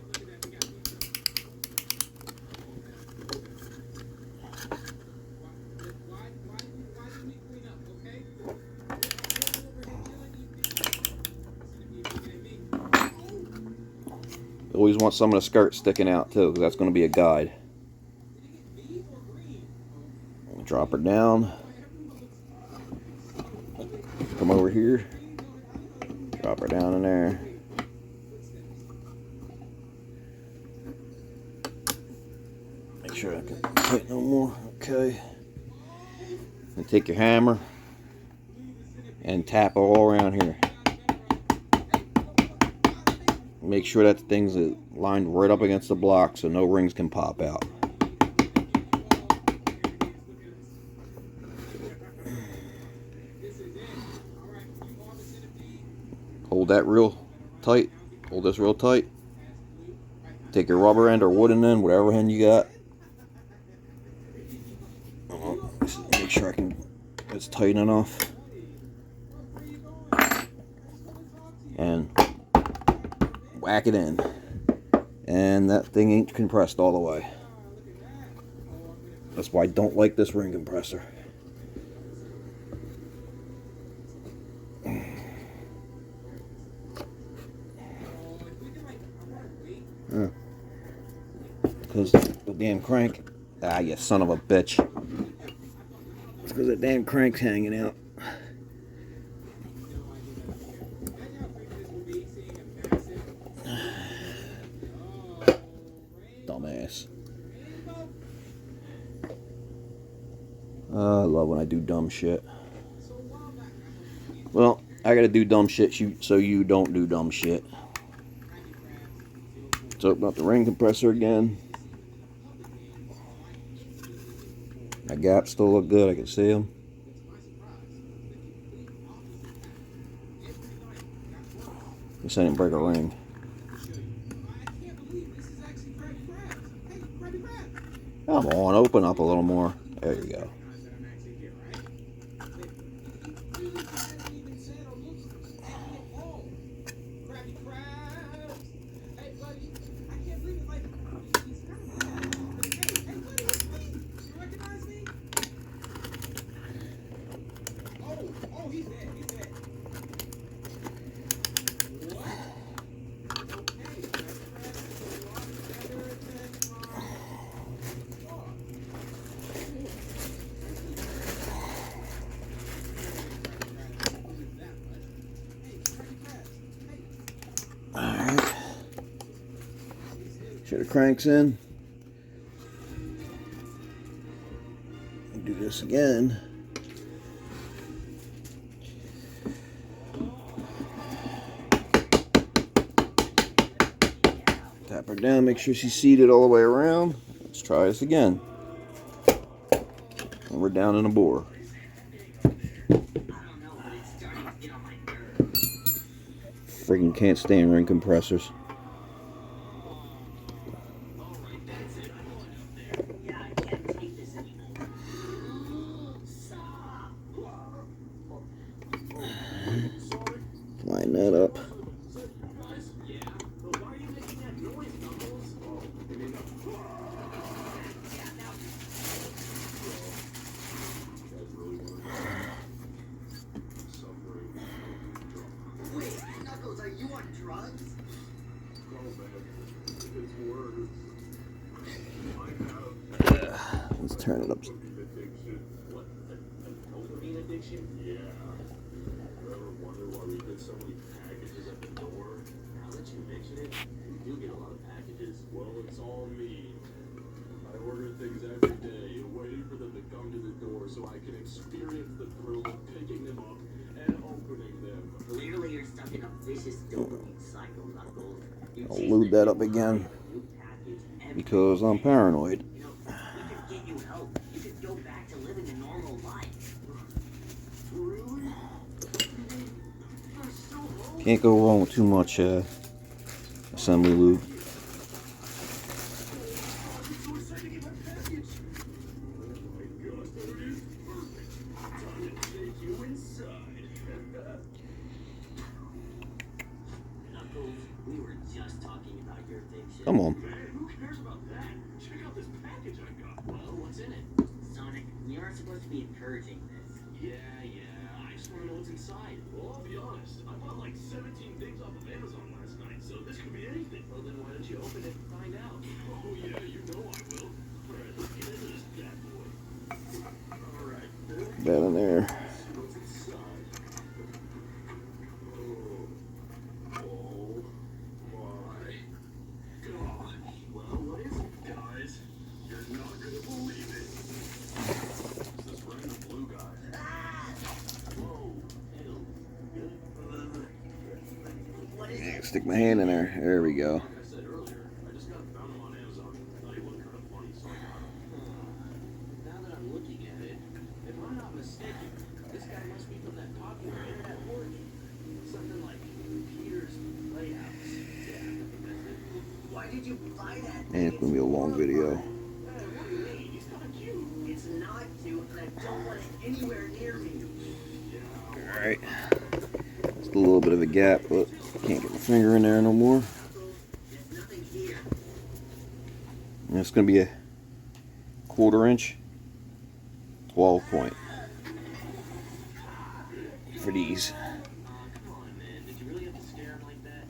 You always want some of the skirt sticking out too, because that's going to be a guide. Drop her down. Come over here. Drop her down in there. Make sure I can tighten no more. Okay. And take your hammer and tap all around here. Make sure that the thing's lined right up against the block so no rings can pop out. Hold that real tight. Hold this real tight. Take your rubber end or wooden end, whatever end you got. Make sure it's tight enough. And whack it in. And that thing ain't compressed all the way. That's why I don't like this ring compressor. Because the damn crank. Ah, you son of a bitch. It's because that damn crank's hanging out. Dumbass. I love when I do dumb shit. Well, I gotta do dumb shit so you don't do dumb shit. Let's open up the ring compressor again. My gaps still look good, I can see them. Guess I didn't break a ring. Come on, open up a little more. There you go. Alright. Sure the crank's in. Do this again. Tap her down, make sure she's seated all the way around. Let's try this again. And we're down in a bore. Freaking can't stand ring compressors. Line that up. on drugs? Let's turn it up. What? A dopamine addiction? Yeah. Ever wonder why we get so many packages at the door? Now that you mention it, we do get a lot of packages. Well, it's all me. I order things every day, waiting for them to come to the door so I can experience the thrill of picking them up and opening them. Clearly you're stuck in a vicious dopamine cycle, Knuckles. You I'll chase load the that new up again high of a new package every because I'm day. paranoid. You know, we could get you help. You could go back to living a normal life. Really? They're so old. Can't go wrong with too much assembly lube. I'm so excited to get my package. Oh my gosh, that is perfect. Time to take you inside. Knuckles, we were just talking about your addiction. Come on. Man, who cares about that? Check out this package I got. Well, what's in it? Sonic, we aren't supposed to be encouraging this. Yeah. I just want to know what's inside. Well, I'll be honest. I bought like 17 things off of Amazon last night, so this could be anything. Well, then why don't you open it and find out? Oh, yeah, you know I will. All right, let's get into this bad boy. All right, there we That in there. Let's see what's inside. Oh my God. Well, what is it, guys? You're not gonna believe it. It's this random blue guy. Whoa. Ew. What is it? Stick my hand in there. There we go. Like I said earlier, I just found him on Amazon. Thought he looked kind of funny, so I got him. Now that I'm looking at it, if I'm not mistaken, this guy must be from that popular internet org. Something like Peter's Playhouse. Yeah, I think that's it. Why did you buy that? And it's gonna be a long video. Hey, what do you mean? He's kind of cute. It's not cute, and I don't want it anywhere near me. Yeah. Alright. Just a little bit of a gap, but can't get my finger in there no more. There's nothing here. And it's gonna be a 1/4 inch 12 point for these. Come on, man. Did you really have to scare him like that?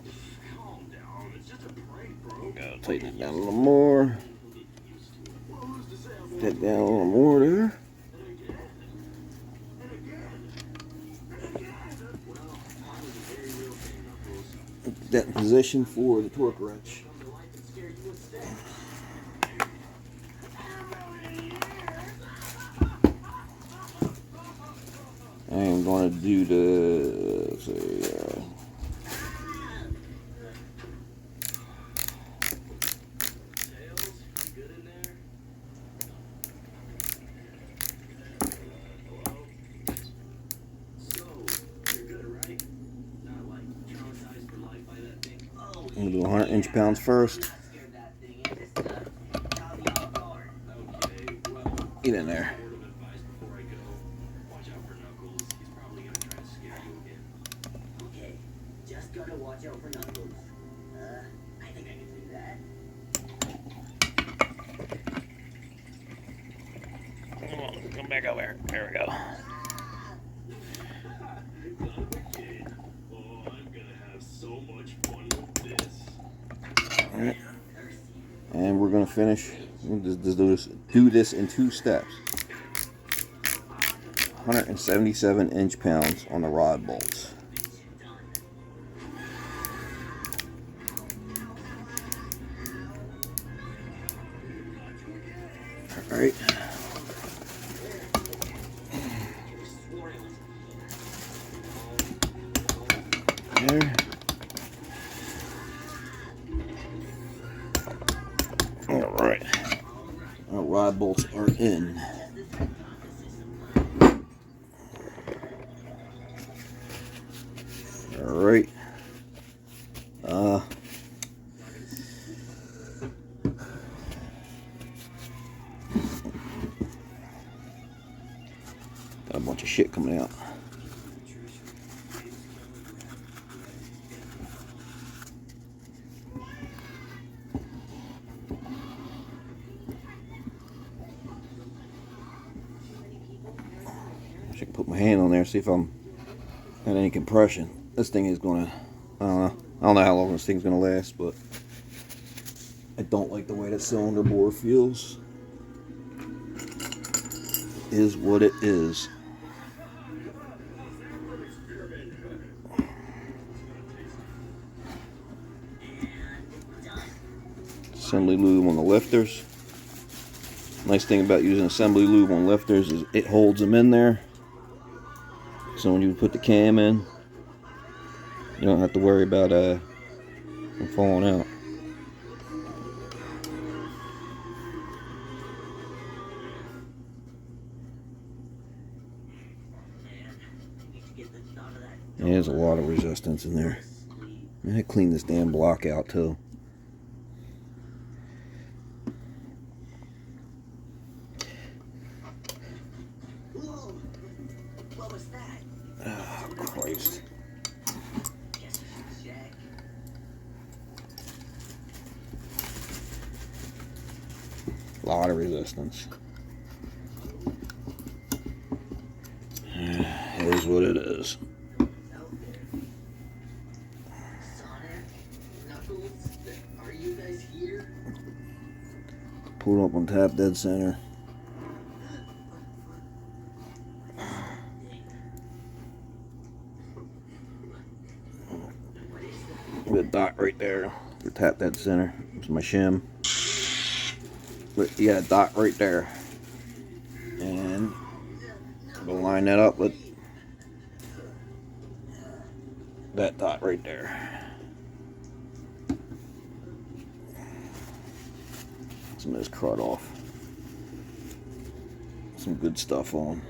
Calm down. It's just a prank, bro. Gotta tighten it down a little more. He'll get used to it. Well, who's to say I won't? That down a little more there. And again. And again. And again. Well, that was a very real thing, Knuckles. Get that in position for the torque wrench. Come to life and scare you instead. I'm gonna do the, let's see, Tails, you good in there? Hello? So, you're good, right? Not like traumatized for life by that thing? Oh, I'm gonna do 100 inch-pounds first. not scared that thing. It just caught me off guard. Okay, well, Get in there. word of advice before I go. Watch out for Knuckles. He's probably gonna try to scare you again. Okay, just gotta watch out for Knuckles. I think I can do that. Come back over here. There we go. Not again. Oh, I'm gonna have so much fun with this. Alright. And we're gonna finish. We'll just do this in 2 steps. 177 inch-pounds on the rod bolts. Alright. There. Alright. Our rod bolts are in. Alright. Got a bunch of shit coming out. I can put my hand on there, see if I'm got any compression. This thing is gonna, I don't know. I don't know how long this thing's gonna last, but I don't like the way that cylinder bore feels. Is what it is. Assembly lube on the lifters. Nice thing about using assembly lube on lifters is it holds them in there. So when you put the cam in, you don't have to worry about them falling out. There's a lot of resistance in there. I had to clean this damn block out too. Whoa! What was that? Oh, Christ. Guess I should check. A lot of resistance. It is what it is. Sonic, Knuckles, are you guys here? Pull up on tap dead center. The dot right there for tap dead center. It's my shim. But you got a dot right there. And we'll line that up with that dot right there. Some of this crud off. Some good stuff on.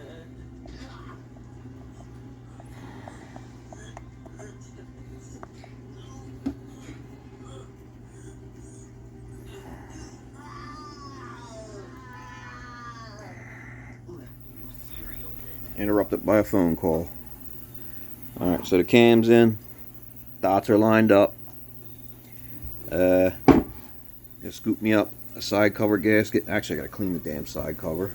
Interrupted by a phone call. Alright, so the cam's in. Dots are lined up. Gonna scoop me up a side cover gasket. Actually, I gotta clean the damn side cover.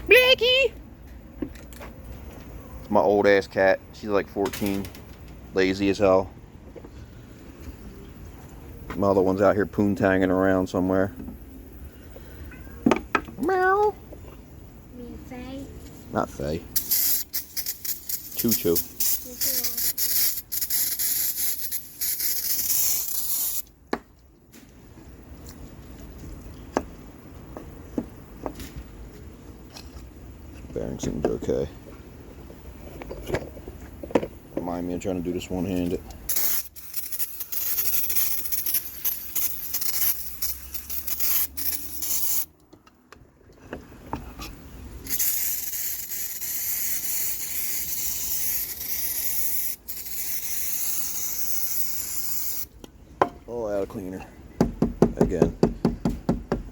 Blackie! It's my old ass cat. She's like 14. Lazy as hell. My other one's out here poontanging around somewhere. Meow. Me, Faye. Not Faye. Choo Choo. Bearing seems okay. Remind me of trying to do this one-handed. Oh, out of cleaner. Again.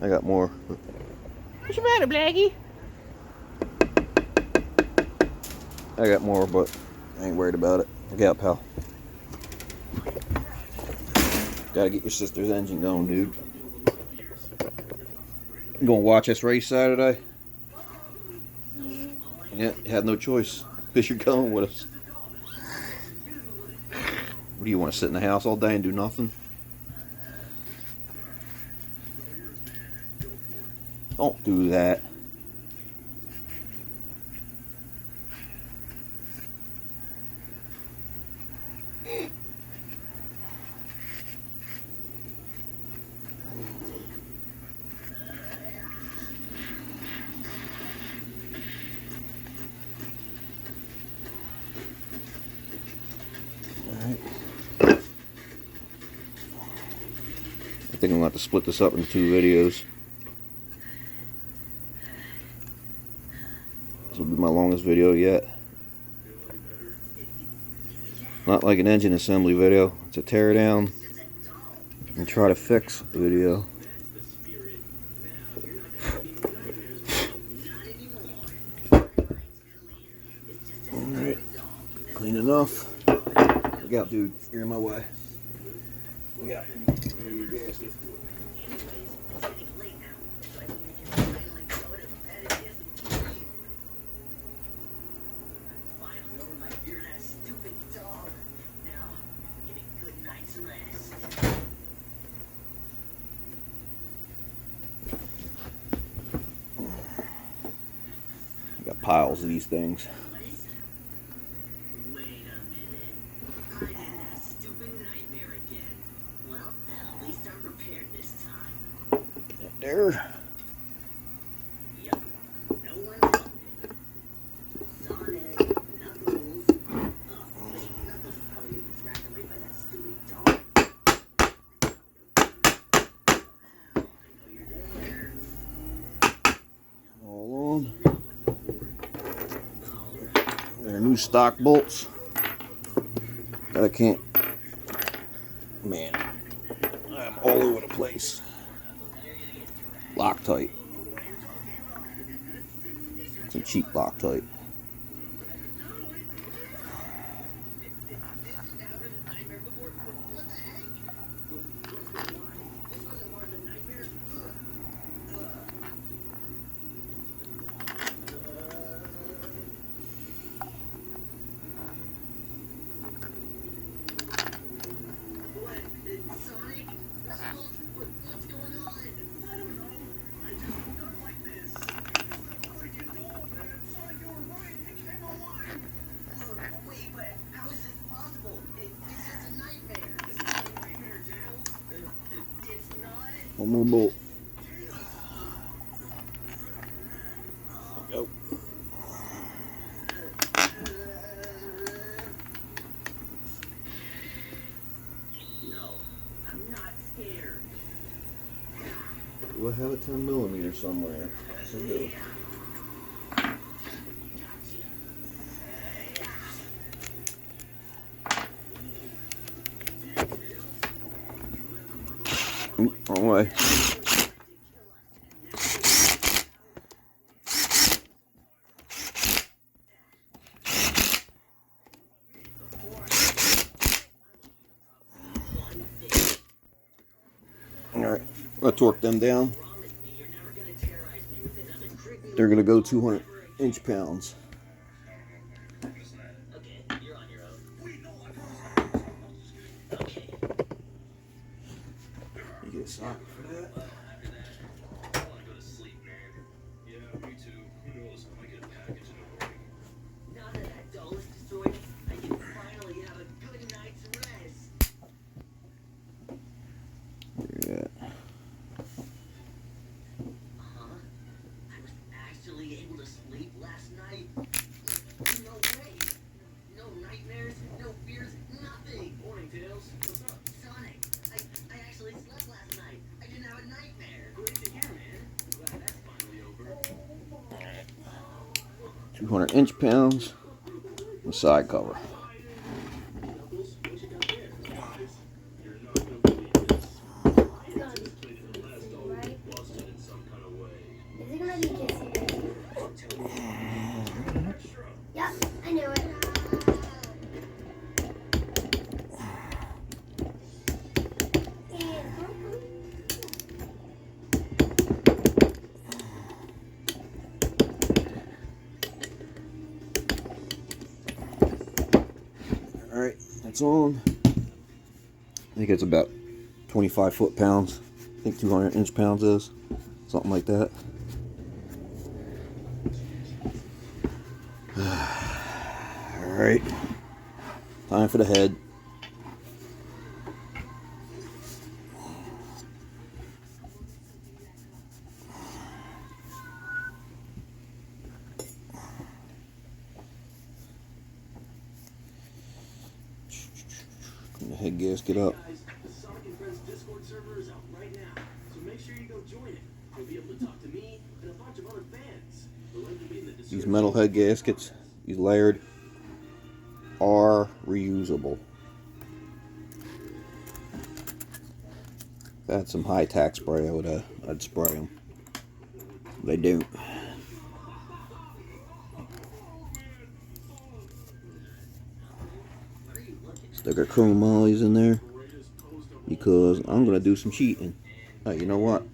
I got more. What's the matter, Blackie? I got more, but I ain't worried about it. Look out, pal. Gotta get your sister's engine going, dude. You gonna watch us race Saturday? Yeah, you had no choice. Because you're going with us. What do you want to sit in the house all day and do nothing? Don't do that. Alright. I think I'm going to have to split this up into 2 videos. This will be my longest video yet. Not like an engine assembly video. It's a tear down and try to fix video. Alright. Clean enough. Look out, dude. You're in my way. Look out. night's rest. Got piles of these things. What is it? Wait a minute. I'm in that stupid nightmare again. Well, at least I'm prepared this time. There. Yep. No one's on it. Sonic, Knuckles. Oh, wait, Knuckles probably getting dragged away by that stupid dog. Ow, I know you're there. All on. They're new stock bolts. But I can't. Man, I'm all over the place. Loctite. Some cheap Loctite. Sonic? Knuckles? What's going on? I don't know. I just woke up like this. It's not like it all, man. Sonic, you were right. It came alive. Wait, but how is this possible? It's just a nightmare. It's not a nightmare, Tails. It's not. One more bolt. Go. No, I'm not scared. We'll have a 10mm somewhere. So go. Wrong way. Alright, I'll torque them down. They're going to go 200 inch-pounds. Okay, you're on your own. Okay. You get a socket for that? I want to go to sleep, man. Yeah, me too. Who knows? I might get a package in the morning. Now that that doll is destroyed, I can finally have a good night's rest. Yeah. Huh? I was actually able to sleep last night? No way! No nightmares, no fears, nothing! Morning, Tails. What's up? Sonic, I actually slept last night. I didn't have a nightmare. Great to hear, man. Glad that's finally over. 200 inch-pounds. The side cover. Knuckles, what you got there? Guys, you're not gonna believe this. It's gonna This plate in the last be dog right. busted in some kind of way. Is it gonna be kissy? Yep, I knew it. Alright, that's on. I think it's about 25 foot-pounds. I think 200 inch-pounds is. Something like that. Alright. Time for the head. Clean the head gasket up. Guys, the Sonic and Friends Discord server is out right now, so make sure you go join it. You'll be able to talk to me and a bunch of other fans. The link will be in the description. These metal head gaskets, these layered, are reusable. If I had some high-tack spray, I'd spray them. They don't. Stick our chrome mollies in there because I'm gonna do some cheating. Oh, you know what?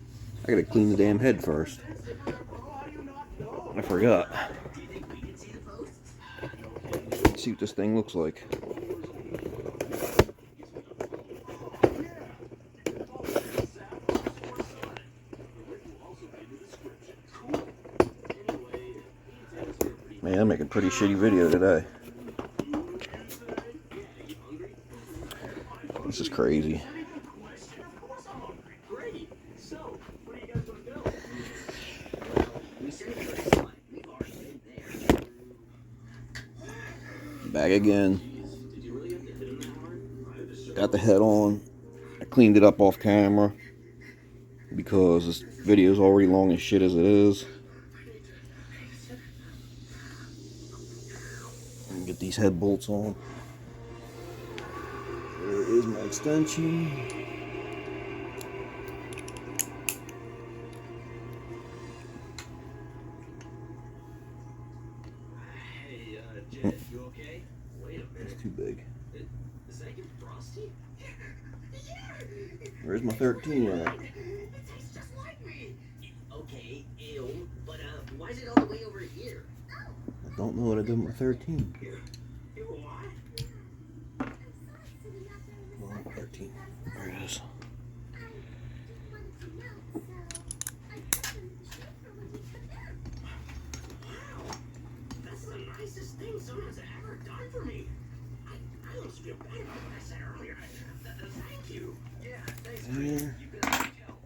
I gotta clean the damn head first. I forgot. Let's see what this thing looks like. I'm making a pretty shitty video today. This is crazy. Great. So, what are you guys gonna build? We said it was fun. We've already been there. Back again. Did you really have to hit him that hard? Got the head on. I cleaned it up off camera because this video is already long as shit as it is. Let me get these head bolts on. There is my extension. Hey, Jet, you okay? Wait a minute. It's too big. Is that your Frosty? Where's my 13 at? It tastes just like me. Okay, ew. But why is it all the way over here? I don't know what I did with my 13. Ew, what? Oh, 13. There it is. Wow, that's the nicest thing someone's ever done for me. I almost feel bad about what I said earlier. Thank you. Yeah, thanks, Chris. There. You've been a big help.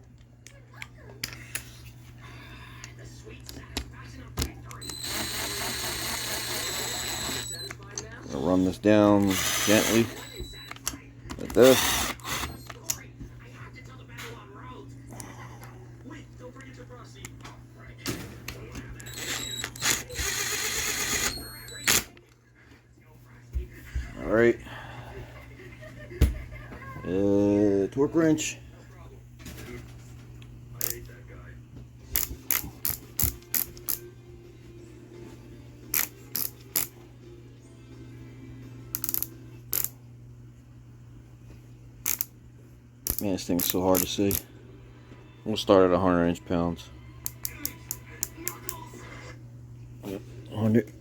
The sweet satisfaction of victory. Satisfied now? I'm gonna run this down gently Satisfied. like this. Story. I have to tell the Babylon roads. Wait, don't forget your Frosty. Oh, right. Don't have that. For everything. Let's go, Frosty. All right. Torque wrench. I hate that guy. Man, this thing's so hard to see. We'll start at 100 inch-pounds. 100.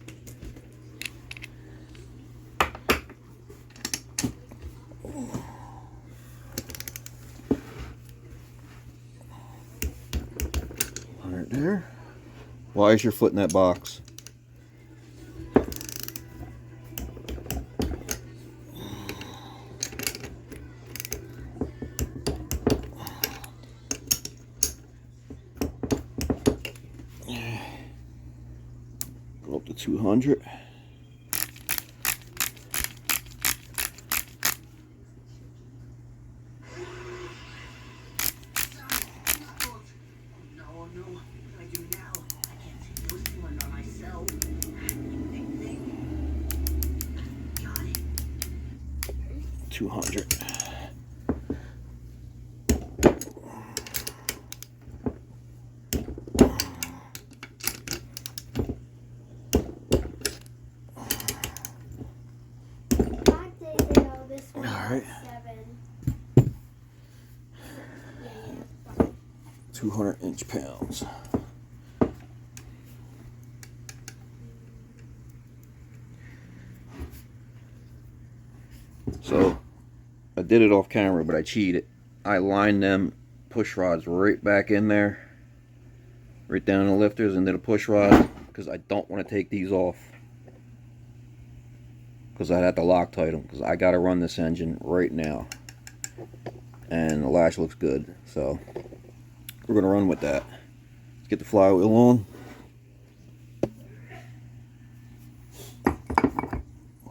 There. Why is your foot in that box? Go up to 200. No, no. What do I do now? I can't take those two on by myself. Big thing. Got it. 200. Five days ago, this one All was right. 7. Yeah. 200 inch-pounds. So I did it off camera, but I cheated. I lined them push rods right back in there, right down the lifters, and did a push rod because I don't want to take these off, because I had to Loctite them because I got to run this engine right now, and the lash looks good, so we're gonna run with that. Let's get the flywheel on.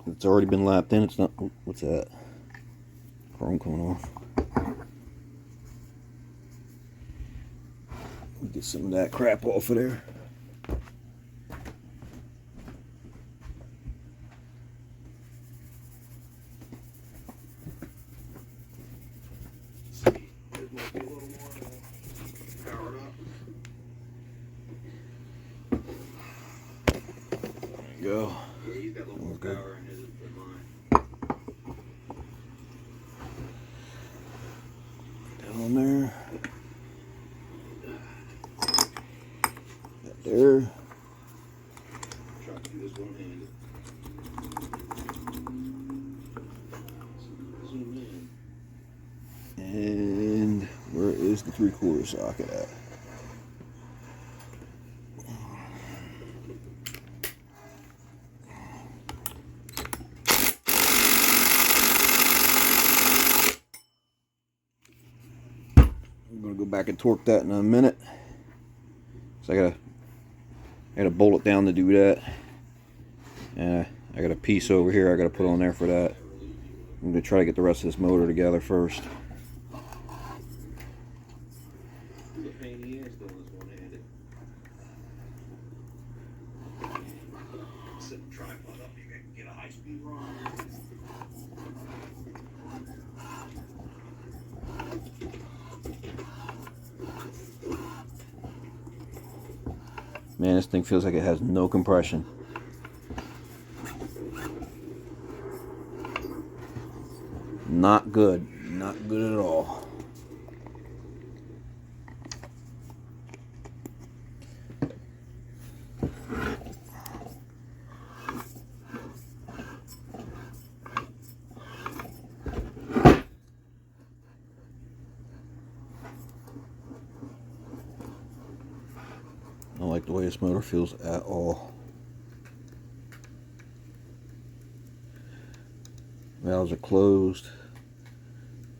It's already been lapped in. It's not. What's that? Chrome coming off. Get some of that crap off of there. This might be a little more powered up. There you go. Yeah, he's got a little more Okay. power in his than mine. Down there. Got there. Try to do this one-handed. Zoom in. And where is the 3/4 socket at? gonna go back and torque that in a minute. So I gotta bolt it down to do that. And I got a piece over here I gotta put on there for that. I'm gonna try to get the rest of this motor together first. The pain in the ass doing this one-handed. Set the tripod up, you can get a high-speed run. Man, this thing feels like it has no compression. Not good. Not good at all. I don't like the way this motor feels at all. Valves are closed.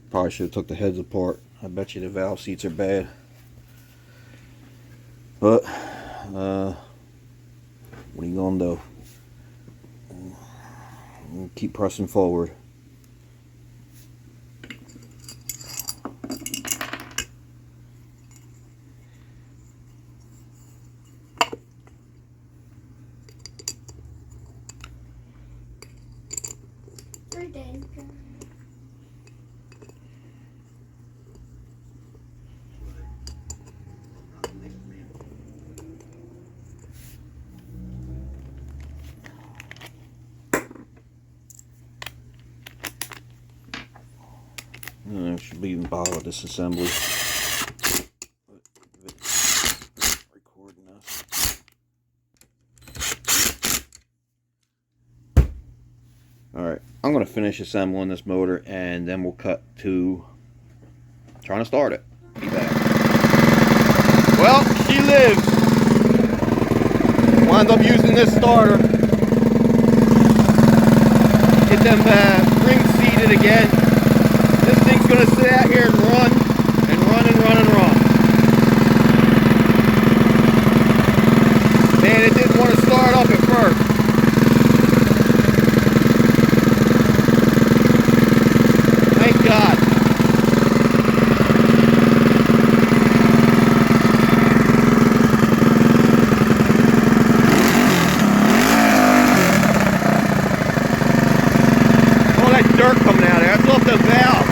Probably should have took the heads apart. I bet you the valve seats are bad. But what are you gonna do? Keep pressing forward. We're done. I should be even bother with this assembly. Recording us. Alright, I'm going to finish assembling this motor and then we'll cut to trying to start it. Be back. Well, she lives. Wound up using this starter. Get them rings seated again. This thing's going to sit out here and run and run and run and run. Man, it didn't want to start up at first. Thank God. All that dirt coming out of there. That's off the valve.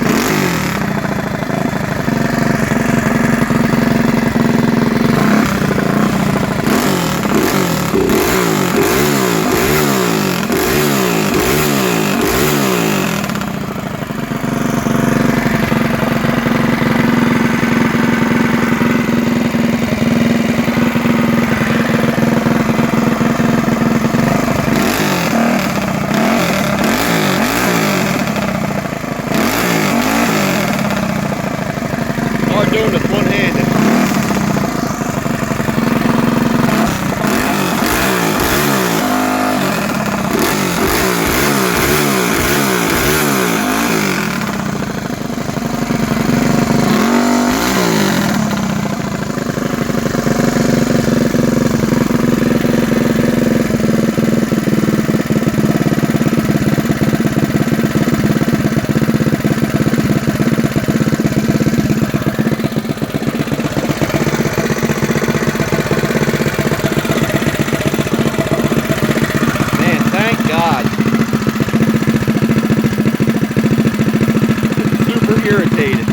Doing this one-handed. Irritated.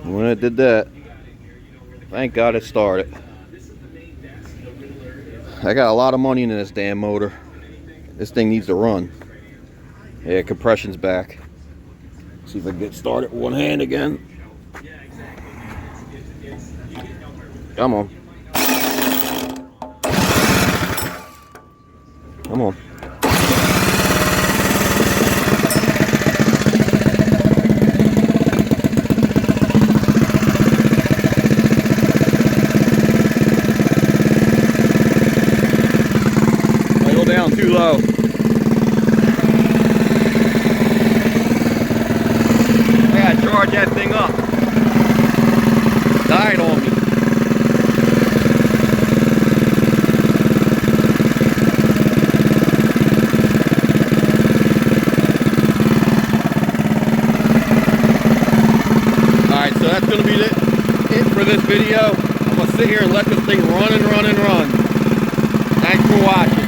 When it did that, thank God it started. I got a lot of money in this damn motor. This thing needs to run. Yeah, compression's back. See if I can get started with one hand again. Come on. Come on. down too low. I gotta charge that thing up. Died on me. Alright, so that's gonna be it for this video. I'm gonna sit here and let this thing run and run and run. Thanks for watching.